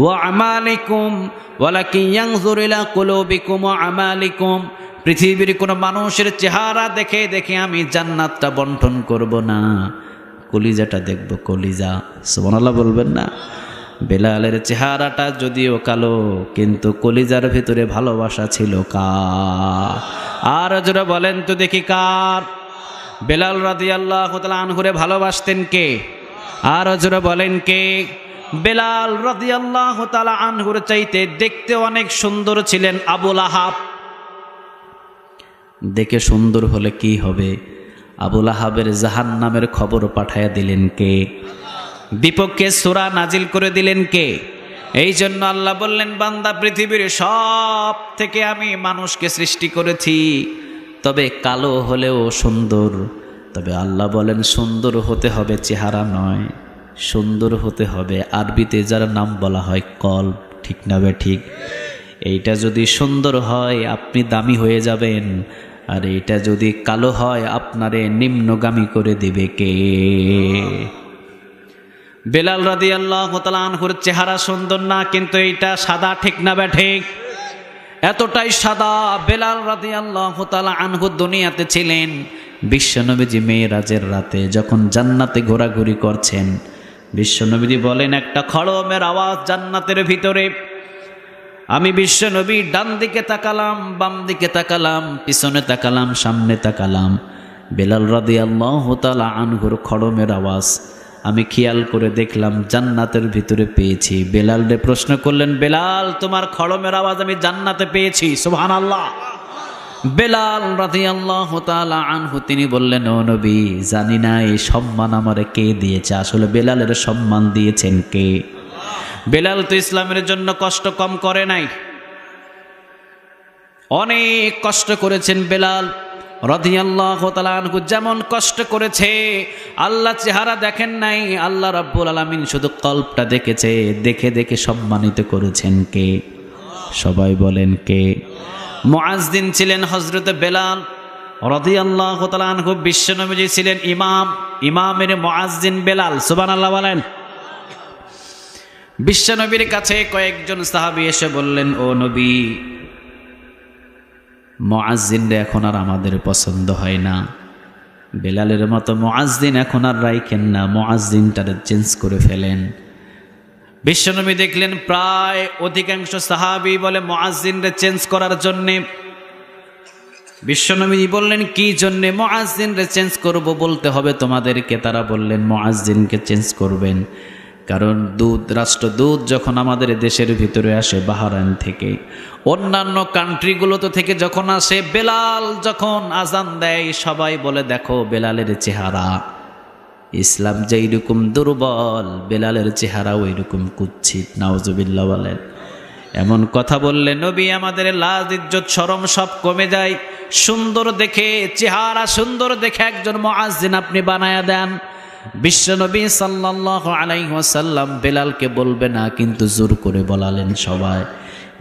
ওয়া আমালিকুম ওয়ালাকিন ইয়ানজুরু ইলা কুলুবিকুম ওয়া আমালিকুম। পৃথিবীর কোনো মানুষের চেহারা দেখে দেখে আমি জান্নাতটা বন্টন করব না, কলিজাটা দেখব, কলিজা। সুবহানাল্লাহ বলবেন না? বেলালের চেহারাটা যদিও কালো, কিন্তু কলিজার ভিতরে ভালোবাসা ছিল কার? আর যারা বলেন তো দেখি কার? বেলাল রাদিয়াল্লাহু তাআলা আনহুরে ভালোবাসতেন কে? আর যারা বলেন কে? বেলাল রাদিয়াল্লাহু তাআলা আনহুর চাইতে দেখতে অনেক সুন্দর ছিলেন আবু লাহাব। দেখে সুন্দর হলে কি হবে? আবু লাহাবের জাহান্নামের খবর পাঠায়া দিলেন কে? বিপক্ষে সূরা নাজিল করে দিলেন কে? এই জন্য আল্লাহ বললেন বান্দা পৃথিবীর সব থেকে আমি মানুষকে সৃষ্টি করেছি, তবে কালো হলেও সুন্দর। তবে আল্লাহ বলেন সুন্দর হতে হবে চেহারা নয়, সুন্দর হতে হবে আরবিতে যার নাম বলা হয় কলব। ঠিক না বে ঠিক? এইটা যদি সুন্দর হয় আপনি দামি হয়ে যাবেন, আর এইটা যদি কালো হয় আপনারে নিম্নগামী করে দিবে কে? বেলাল রাদিয়াল্লাহু তাআলা আনহুর চেহারা সুন্দর না, কিন্তু এইটা সাদা। ঠিক না বে ঠিক? এতটাই সাদা। বেলাল রাদিয়াল্লাহু তাআলা আনহু দুনিয়াতে ছিলেন বিশ্বনবীজি মেরাজের রাতে যখন জান্নাতে ঘোরাঘুরি করছেন, বিশ্বনবীজি বলেন একটা খড়মের আওয়াজ জান্নাতের ভিতরে। আমি বিশ্বনবী ডান দিকে তাকালাম, বাম দিকে তাকালাম, পিছনে তাকালাম, সামনে তাকালাম, বেলাল রাদিয়াল্লাহু তাআলা আনহুর খড়মের আওয়াজ আমি খেয়াল করে দেখলাম জান্নাতের ভিতরে পেয়েছি। বেলালরে প্রশ্ন করলেন, বেলাল তোমার খড়মের আওয়াজ আমি জান্নাতে পেয়েছি, সুবহানাল্লাহ। বেলাল রাদিয়াল্লাহু তাআলা আনহু তিনি বললেন, ও নবী জানি না এই সম্মান আমারে কে দিয়েছে, আসলে বেলালের সম্মান দিয়েছেন কে? বেলাল তো ইসলামের জন্য কষ্ট কম করে নাই, অনেক কষ্ট করেছেন বেলাল রাদিয়াল্লাহু তাআলা আনহু। যেমন কষ্ট করেছে আল্লাহ চেহারা দেখেন নাই, আল্লাহ রাব্বুল আলামিন শুধু কল্পটা দেখেছে, দেখে দেখে সম্মানিত করেছেন কে? সবাই বলেন কে? মুআজ্জিন ছিলেন হযরতে বেলাল রাদিয়াল্লাহু তাআলা আনহু। বিশ্বনবীজি ছিলেন ইমাম, ইমামের মুআজ্জিন বেলাল, সুবহানাল্লাহ বলেন। বিশ্বনবীর কাছে কয়েকজন সাহাবী এসে বললেন, ও নবী মুআজ্জিনরা এখন আর আমাদের পছন্দ হয় না, বেলালের মতো মুআজ্জিন এখন আর রাখেন না, মুআজ্জিনটারে চেঞ্জ করে ফেলেন। বিশ্বনবী দেখলেন প্রায় অধিকাংশ সাহাবী বলে মুআজ্জিনরে চেঞ্জ করার জন্যে। বিশ্বনবী বললেন কি জন্যে মুআজ্জিনরে চেঞ্জ করব? বলতে হবে তোমাদেরকে। তারা বললেন মুআজ্জিনকে চেঞ্জ করবেন কারণ রাষ্ট্রদূত যখন আমাদের দেশের ভিতরে আসে বাহরাইন থেকে, অন্যান্য কান্ট্রিগুলোতে থেকে যখন আসে, বেলাল যখন আজান দেয় সবাই বলে দেখো বেলালের চেহারা, ইসলাম যেইরকম দুর্বল বেলালের চেহারা ওইরকম কুৎসিত, নাউজুবিল্লাহ বলেন। এমন কথা বললে নবী আমাদের লাজ ইজ্জত শরম সব কমে যায়। সুন্দর দেখে, চেহারা সুন্দর দেখে একজন মুআজ্জিন আপনি বানায়া দেন। বিশ্বনবী সাল্লাল্লাহু আলাইহি ওয়াসাল্লাম বেলালকে বলবে না, কিন্তু জোর করে বলালেন সবাই।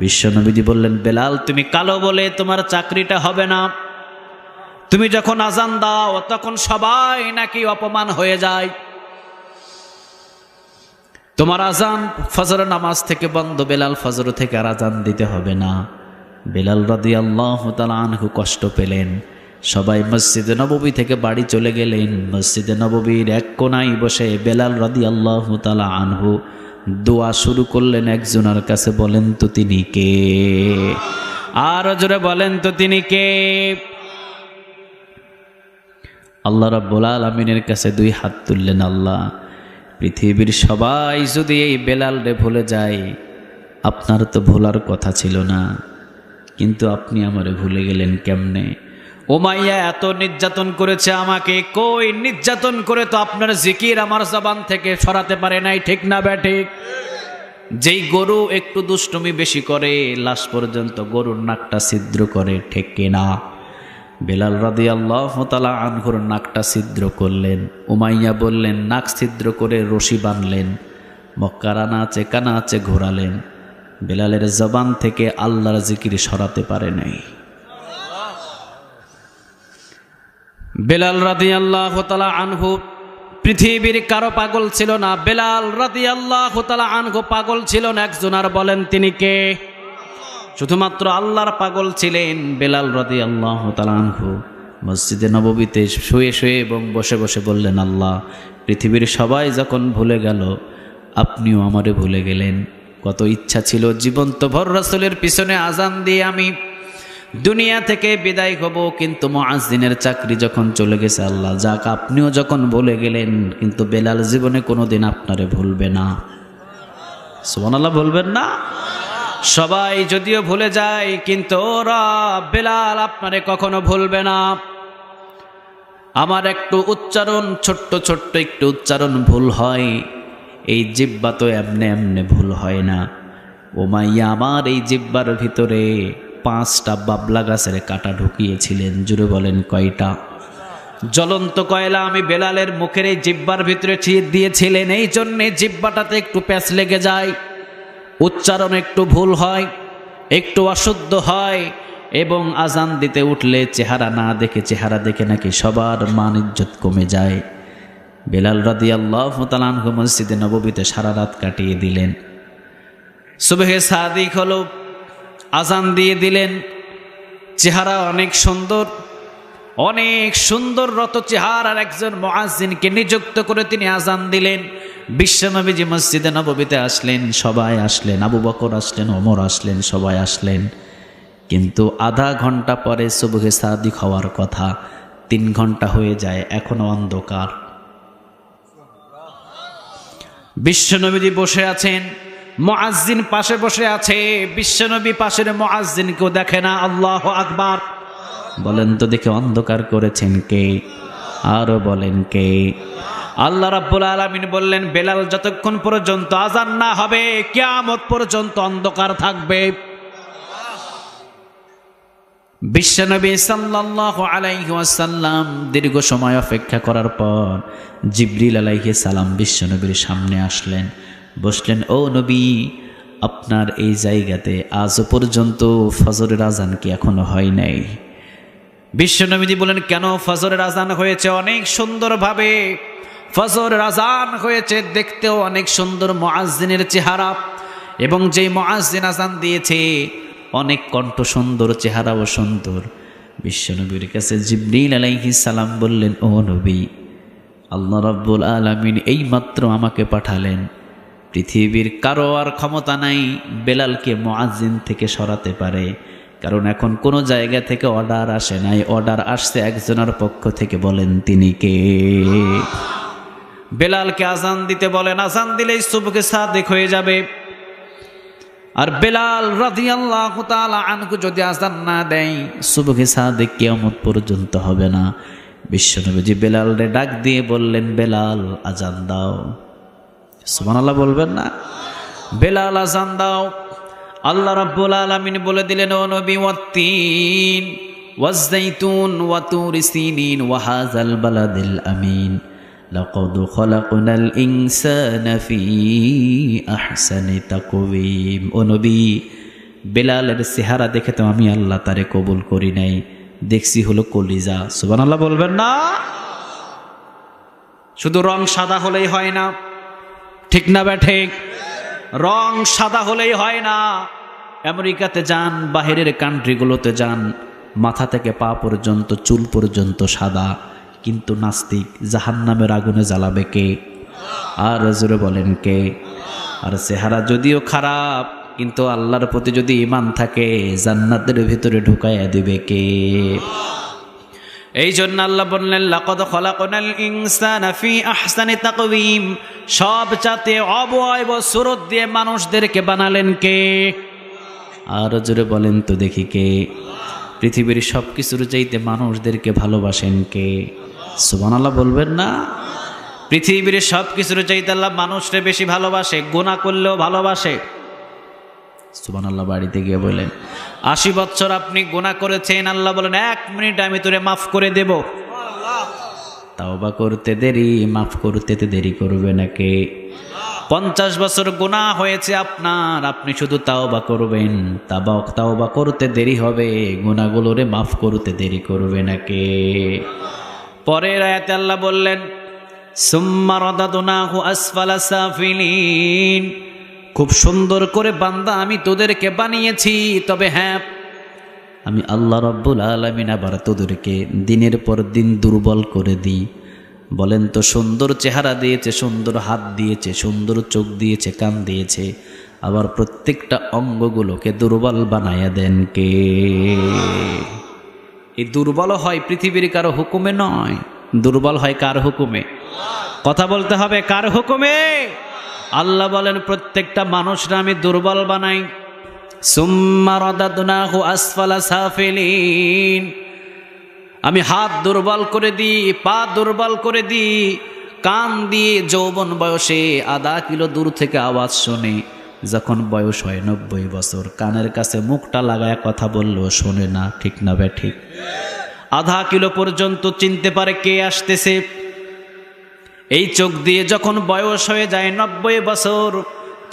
বিশ্বনবীজি বললেন, বেলাল তুমি কালো বলে তোমার চাকরিটা হবে না, তুমি যখন আজান দাও তখন সবাই নাকি অপমান হয়ে যায়, তোমার আজান ফজর নামাজ থেকে বন্ধ, বেলাল ফজর থেকে আর আজান দিতে হবে না। বেলাল রাদিয়াল্লাহু তাআলা আনহু কষ্ট পেলেন। সবাই মসজিদে নববী থেকে বাড়ি চলে গেলেন। মসজিদে নববীর এক কোনায় বসে বেলাল রাদিয়াল্লাহু তাআলা আনহু দোয়া শুরু করলেন একজনের কাছে, বলেন তো তিনি কে? আর জোরে বলেন তো তিনি কে? আল্লাহ রাব্বুল আলামিনের কাছে দুই হাত তুললেন, আল্লাহ পৃথিবীর সবাই যদি এই বেলালরে ভুলে যায়, আপনার তো ভোলার কথা ছিল না, কিন্তু আপনি আমারে ভুলে গেলেন কেমনে? উমাইয়া এত নির্যাতন করেছে আমাকে, কই নির্যাতন করে তো আপনার জিকির আমার জবান থেকে সরাতে পারে নাই, ঠিক না ব্যাঠিক? যেই গরু একটু দুষ্টুমি বেশি করে লাশ পর্যন্ত গরুর নাকটা ছিদ্র করে, ঠিক কিনা? বেলাল রাদিয়াল্লাহু তাআলা আনহুর নাকটা ছিদ্র করলেন। উমাইয়া বললেন, নাক ছিদ্র করে রশি বাঁধলেন, মক্কার আনাচে কানাচে ঘোরালেন, বেলালের জবান থেকে আল্লাহর জিকির সরাতে পারে নাই। বেলাল রাদিয়াল্লাহু তাআলা আনহু পৃথিবীর কারো পাগল ছিল না, বেলাল রাদিয়াল্লাহু তাআলা আনহু পাগল ছিল না। একজন আর বলেন তিনি কে? শুধুমাত্র আল্লাহর পাগল ছিলেন বেলাল রাদিয়াল্লাহু তাআলা আনহু। মসজিদে নববীতে শুয়ে শুয়ে এবং বসে বসে বললেন, আল্লাহ পৃথিবীর সবাই যখন ভুলে গেল, আপনিও আমারে ভুলে গেলেন। কত ইচ্ছা ছিল জীবন্ত ভর রাসূলের পিছনে আজান দিয়ে আমি দুনিয়া থেকে বিদায় হব, কিন্তু মুআজ্জিনের চাকরি যখন চলে গেছে, আল্লাহ যাক আপনিও যখন ভুলে গেলেন, কিন্তু বেলাল জীবনে কোনোদিন আপনারে ভুলবে না। সুবহানাল্লাহ বলবেন না? সবাই যদিও ভুলে যায়, কিন্তু ওরা বেলাল আপনারে কখনো ভুলবে না। আমার একটু উচ্চারণ ছোট্ট ছোট্ট একটু উচ্চারণ ভুল হয়, এই জিহ্বা তো এমনে এমনে ভুল হয় না। উমাইয়া আমার এই জিহ্বার ভিতরে 5টা বাবলা গাছের কাঁটা ঢুকিয়েছিলেন। জুড়ে বলেন কয়টা? জ্বলন্ত কয়লা আমি বেলালের মুখের এই জিহ্বার ভিতরে দিয়েছিলেন, এই জন্যে জিহ্বাটাতে একটু প্যাঁচ লেগে যায়, উচ্চারণ একটু ভুল হয়, একটু অশুদ্ধ হয়, এবং আজান দিতে উঠলে চেহারা না দেখে, চেহারা দেখে নাকি সবার মান ইজ্জত কমে যায়। বেলাল রাদিয়াল্লাহু তাআলা আনহু মসজিদে নববীতে সারা রাত কাটিয়ে দিলেন। সুবহে সাদিক হলো, আজান দিয়ে দিলেন। চেহারা অনেক সুন্দর রত চেহারার একজন মুয়াজ্জিনকে নিযুক্ত করে তিনি আজান দিলেন। বিশ্বনবীজি মসজিদে নববীতে আসলেন, সবাই আসলেন, আবু বকর আসলেন, ওমর আসলেন, সবাই আসলেন। কিন্তু আধা ঘন্টা পরে সুবহে সাদিক হওয়ার কথা, 3 ঘন্টা হয়ে যায়, এখনো অন্ধকার। বিশ্বনবীজি বসে আছেন, মুয়াজ্জিন পাশে বসে আছে। বিশ্বনবী পাশের মুয়াজ্জিনকেও দেখে না। আল্লাহু আকবার। বলেন তো দেখে অন্ধকার করেছেন কে? আরো বলেন কে? আল্লাহ রাব্বুল আলামিন বললেন, বেলাল যতক্ষণ পর্যন্ত আজান না হবে কিয়ামত পর্যন্ত অন্ধকার থাকবে। বিশ্বনবী সাল্লাল্লাহু আলাইহি ওয়াসাল্লাম দীর্ঘ সময় অপেক্ষা করার পর জিবরিল আলাইহিস সালাম বিশ্বনবীর সামনে আসলেন, বসলেন। ও নবী, আপনার এই জায়গাতে আজ পর্যন্ত ফজরের আজান কি এখনো হয় নাই? বিশ্বনবীজি বলেন, কেন? ফজরের আজান হয়েছে অনেক সুন্দরভাবে, ফজরের আজান হয়েছে, দেখতেও অনেক সুন্দর মুয়াজ্জিনের চেহারা, এবং যেই মুয়াজ্জিন আজান দিয়েছে অনেক কণ্ঠ সুন্দর, চেহারাও সুন্দর। বিশ্বনবীর কাছে জিবরিল আলাইহিস সালাম বললেন, ও নবী, আল্লাহ রাব্বুল আলামিন এইমাত্র আমাকে পাঠালেন, পৃথিবীর কারো আর ক্ষমতা নাই বেলালকে মুয়াজ্জিন থেকে সরাতে পারে, কারণ এখন কোনো জায়গা থেকে অর্ডার আসে নাই, অর্ডার আসছে একজনের পক্ষ থেকে। বলেন তিনি কে? বেলালকে আজান দিতে বলেন, আজান দিলেই সুবহে সাদিক হয়ে যাবে। আর বেলাল রাদিয়াল্লাহু তাআলা আনহু যদি আজান না দেয় সুবহে সাদিক কিয়ামত পর্যন্ত হবে না। বিশ্বনবীজি বেলালরে ডাক দিয়ে বললেন, বেলাল আজান দাও। সুবহানাল্লাহ বলবেন না? বেলাল আজান দাও। আল্লাহ রাব্বুল আলামিন বলে দিলেন, ও নবী, ওয়াত্তিন ওয়াজ-যাইতুন ওয়া তুরি সিনিন ওয়া হাযাল বালাদিল আমিন লাকাদ খালাকনাল ইনসানা ফি আহসানি তাকওয়িম। ও নবী, বেলালের চেহারা দেখে তো আমি আল্লাহ তারে কবুল করি নাই, দেখছি হলো কলিজা। সুবহানাল্লাহ বলবেন না? শুধু রং সাদা হলেই হয় না, ঠিক না ঠিক? রং সাদা হলেই হয় না। আমেরিকাতে যান, বাহিরের কান্ট্রিগুলোতে যান, মাথা থেকে পা পর্যন্ত, চুল পর্যন্ত সাদা, কিন্তু নাস্তিক, জাহান্নামের আগুনে জ্বালাবে কে? আর জোরে বলেন কে? আর চেহারা যদিও খারাপ, কিন্তু আল্লাহর প্রতি যদি ঈমান থাকে জান্নাতের ভিতরে ঢুকাইয়া দিবে কে? এই জন্য আল্লাহ বললেন, লাকাদ খালাকনাল ইনসানা ফি আহসানি তাকওয়িম, সব চাতে অবয়ব সুরত দিয়ে মানুষদেরকে বানালেন কে? আর জোরে বলেন তো দেখি কে? পৃথিবীর সব কিছুর চাইতে মানুষদেরকে ভালোবাসেন কে? সুবহানাল্লাহ বলবেন না? পৃথিবীর সব কিছুর চাইতে আল্লাহ মানুষকে বেশি ভালোবাসে, গুনাহ করলেও ভালোবাসে। সুবহানাল্লাহ। বাড়িতে গিয়ে বলেন, 80 বছর আপনি গুনাহ করেছেন, আল্লাহ বলেন 1 মিনিট আমি তোরে মাফ করে দেব। তাওবা করতে দেরি, মাফ করতে দেরি করবে নাকি? 50 বছর গুনাহ হয়েছে আপনার, আপনি শুধু তাওবা করবেন, তাওবা করতে দেরি হবে, গুনাহগুলোরে মাফ করতে দেরি করবে নাকি? পরের আয়াতে আল্লাহ বললেন, সুম্মা রাদাদনাহু আসফালা সাফিলিন, খুব সুন্দর করে বান্দা আমি তোদেরকে বানিয়েছি, তবে হ্যাঁ, আমি আল্লাহ রাব্বুল আলামিন আবার তোদেরকে দিনের পর দিন দুর্বল করে দিই। বলেন তো, সুন্দর চেহারা দিয়েছে, সুন্দর হাত দিয়েছে, সুন্দর চোখ দিয়েছে, কান দিয়েছে, আবার প্রত্যেকটা অঙ্গগুলোকে দুর্বল বানায়া দেন কে? এই দুর্বল হয় পৃথিবীর কারো হুকুমে নয়, দুর্বল হয় কার হুকুমে? কথা বলতে হবে, কার হুকুমে? আল্লাহ বলেন, প্রত্যেকটা মানুষরা আমি দুর্বল বানাই। সুম্মা রাদাদনাহু আসফালা সাফিলিন, আমি হাত দুর্বল করে দিই, পা দুর্বল করে দিই, কান দিয়ে যৌবন বয়সে আধা কিলো দূর থেকে আওয়াজ শুনে, যখন বয়স হয় 90 বছর কানের কাছে মুখটা লাগায় কথা বললেও শোনে না, ঠিক না বে ঠিক? আধা কিলো পর্যন্ত চিনতে পারে কে আসতেছে। এই চোখ দিয়ে যখন বয়স হয়ে যায় 90 বছর,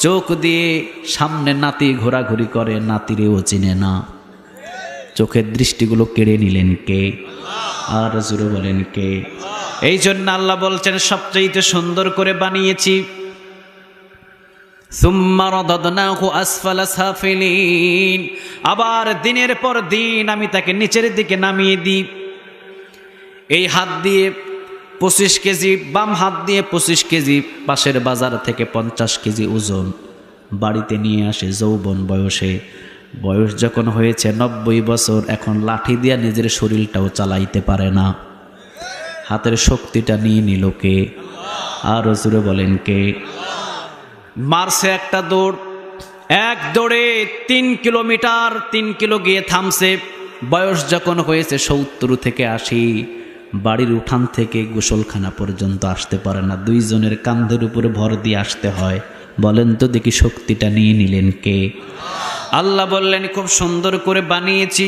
চোখ দিয়ে সামনে নাতি ঘোরাঘুরি করে, নাতিরেও চিনে না। চোখের দৃষ্টিগুলো কেড়ে নিলেন কে? আর জোরে বলেন কে? এই জন্য আল্লাহ বলছেন, সবচেয়ে সুন্দর করে বানিয়েছি। সুম্মা রাদাদনাহু আসফালা সাফিলিন, আবার দিনের পর দিন আমি তাকে নিচের দিকে নামিয়ে দিই। এই হাত দিয়ে 25 কেজি, বাম হাত দিয়ে 25 কেজি, পাশের বাজার থেকে 50 কেজি ওজন বাড়িতে নিয়ে আসে যৌবন বয়সে। বয়স যখন হয়েছে 90 বছর, এখন লাঠি দিয়া নিজের শরীরটাও চালাইতে পারে না। হাতের শক্তিটা নিয়ে নিল কে? আর জোরে বলেন কে? মারছে একটা দৌড়, এক দৌড়ে 3 কিলোমিটার, 3 কিলো গিয়ে থামছে। বয়স যখন হয়েছে 70 থেকে 80, বাড়ির উঠান থেকে গোসলখানা পর্যন্ত আসতে পারে না, 2 জনের কাঁধের উপরে ভর দিয়ে আসতে হয়। বলেন তো দেখি শক্তিটা নিয়ে নিলেন কে? আল্লাহ বললেন, খুব সুন্দর করে বানিয়েছি,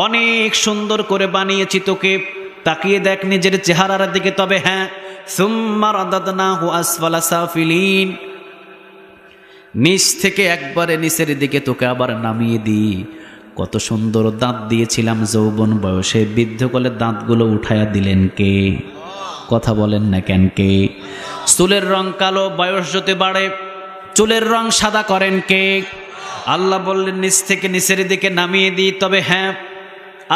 অনেক সুন্দর করে বানিয়েছি তোকে, তাকিয়ে দেখ নিজের চেহারার দিকে। তবে হ্যাঁ, সুম্মা রাদাদনাহু আসফালা সাফিলিন, নিচ থেকে একবারে নিচের দিকে তোকে আবার নামিয়ে দিই। কত সুন্দর দাঁত দিয়েছিলাম যৌবন বয়সে, বৃদ্ধকালে দাঁতগুলো উঠায়া দিলেন কে? কথা বলেন না কেন কে? চুলের রং কালো, বয়স যত বাড়ে চুলের রং সাদা করেন কে? আল্লাহ বললেন, নিচ থেকে নিচের দিকে নামিয়ে দিই। তবে হ্যাঁ,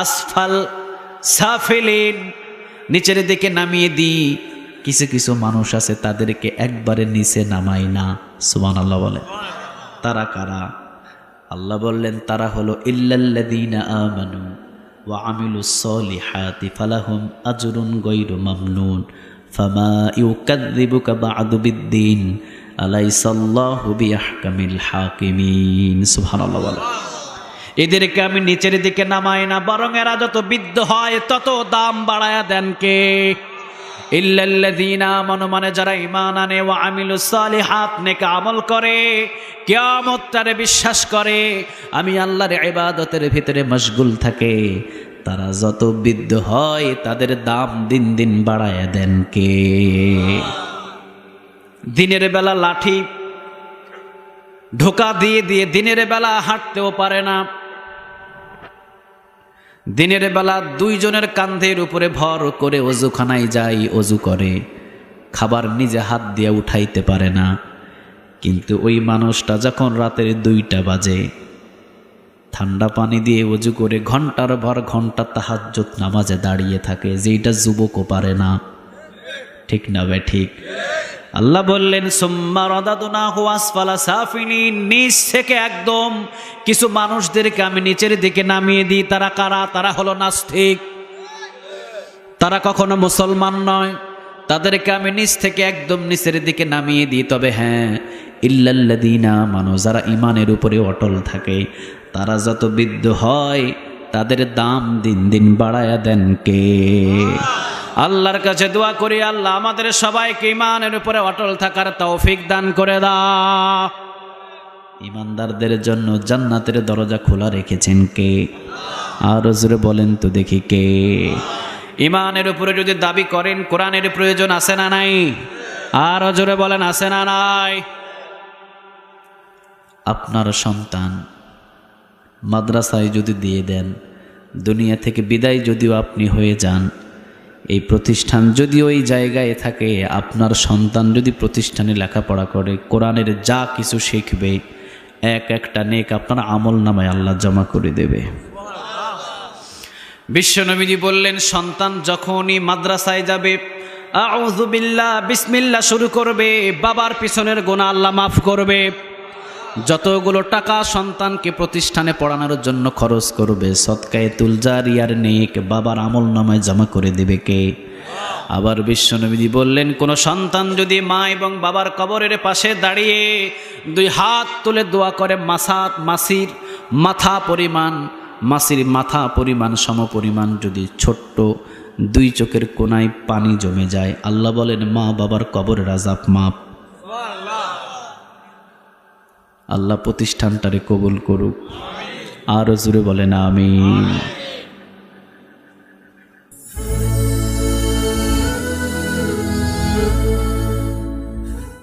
আসফাল সাফিলিন, নিচের দিকে নামিয়ে দিই। কিছু কিছু মানুষ আছে তাদেরকে একবারে নিচে নামাই না। সুবহানাল্লাহ বলে। তারা কারা? আল্লাহ বললেন, তারা হলো ইল্লাল্লাযীনা আমানু ওয়া আমিলুস সলিহাতি ফালাহুম আজরুন গায়রু মামনুন ফামা ইউকাযযিবুকা বা'দু বিদ্দীন আলাইসাল্লাহু বিআহকামিল হাকিমিন। সুবহানাল্লাহ বলে। এদেরকে আমি নিচের দিকে নামাই না, বরং এরা যত বৃদ্ধ হয় তত দাম বাড়ায়া দেন কে? ইল্লাল্লাযীনা আমানু, মানে যারা ঈমান আনে, ওয়া আমিলুস সালিহাত, নেক আমল করে, কিয়ামতটারে বিশ্বাস করে, আমি আল্লাহর ইবাদতের ভিতরে মশগুল থাকে, তারা যত বৃদ্ধ হয় তাদের দাম দিন দিন বাড়ায়া দেন কে? দিনের বেলা লাঠি ঢোকা দিয়ে দিয়ে দিনের বেলা হাঁটতেও পারে না। দিনের বেলা 2 জনের কাঁধের উপরে ভর করে অজুখানায় যাই, অজু করে, খাবার নিজে হাত দিয়ে উঠাইতে পারে না। কিন্তু ওই মানুষটা যখন রাতের 2টা বাজে ঠান্ডা পানি দিয়ে অজু করে ঘন্টার ভর ঘন্টা তাহাজ্জুদ নামাজে দাঁড়িয়ে থাকে, যেটা যুবকও পারে না। ঠিক না বে ঠিক? আল্লাহ বললেন, সুম্মা রাদাদনাহু আসফালা সাফিলিন, নিচ থেকে একদম কিছু মানুষদেরকে আমি নিচের দিকে নামিয়ে দিই। তারা কারা? তারা হলো নাস্তিক, তারা কখনো মুসলমান নয়, তাদেরকে আমি নিচ থেকে একদম নিচের দিকে নামিয়ে দিই। তবে হ্যাঁ, ইল্লাল্লাযীনা আমানু, যারা ঈমানের উপরে অটল থাকে, তারা যত বৃদ্ধ হয় তাদের দাম দিন দিন বাড়ায়া দেন কে? আল্লাহর কাছে দোয়া করি, আল্লাহ আমাদের সবাইকে ঈমানের উপরে অটল থাকার তৌফিক দান করে দাও। ঈমানদারদের জন্য জান্নাতের দরজা খোলা রেখেছেন কে? আর জোরে বলেন তো দেখি কে? ঈমানের উপরে যদি দাবি করেন, কোরআনের প্রয়োজন আছে না নাই? আর জোরে বলেন, আছে না নাই? আপনার সন্তান মাদ্রাসায় যদি দিয়ে দেন, দুনিয়া থেকে বিদায় যদিও আপনি হয়ে যান, এই প্রতিষ্ঠান যদি ওই জায়গায় থাকে, আপনার সন্তান যদি প্রতিষ্ঠানে লেখাপড়া করে, কোরআনের যা কিছু শিখবে, এক একটা নেক আপনার আমল নামায় আল্লাহ জমা করে দেবে। বিশ্বনবীজি বললেন, সন্তান যখনই মাদ্রাসায় যাবে, আউযু বিল্লাহ বিসমিল্লাহ শুরু করবে, বাবার পিছনের গুনাহ আল্লাহ মাফ করবে। যতগুলো টাকা সন্তানকে প্রতিষ্ঠানে পড়ানোর জন্য খরচ করবে, সদকায়েতুল জারিয়ার নেক বাবার আমল নামায় জমা করে দেবে কে? আবার বিশ্বনবীজি বললেন, কোন সন্তান যদি মা এবং বাবার কবরের পাশে দাঁড়িয়ে 2 হাত তুলে দোয়া করে, মাসির মাথা পরিমাণ সমপরিমাণ যদি ছোট্ট 2 চোখের কোনায় পানি জমে যায়, আল্লাহ বলেন মা বাবার কবরের আযাব মাপ। আল্লাহ প্রতিষ্ঠানটারে কবুল করুক। আর জোরে বলেন আমিন।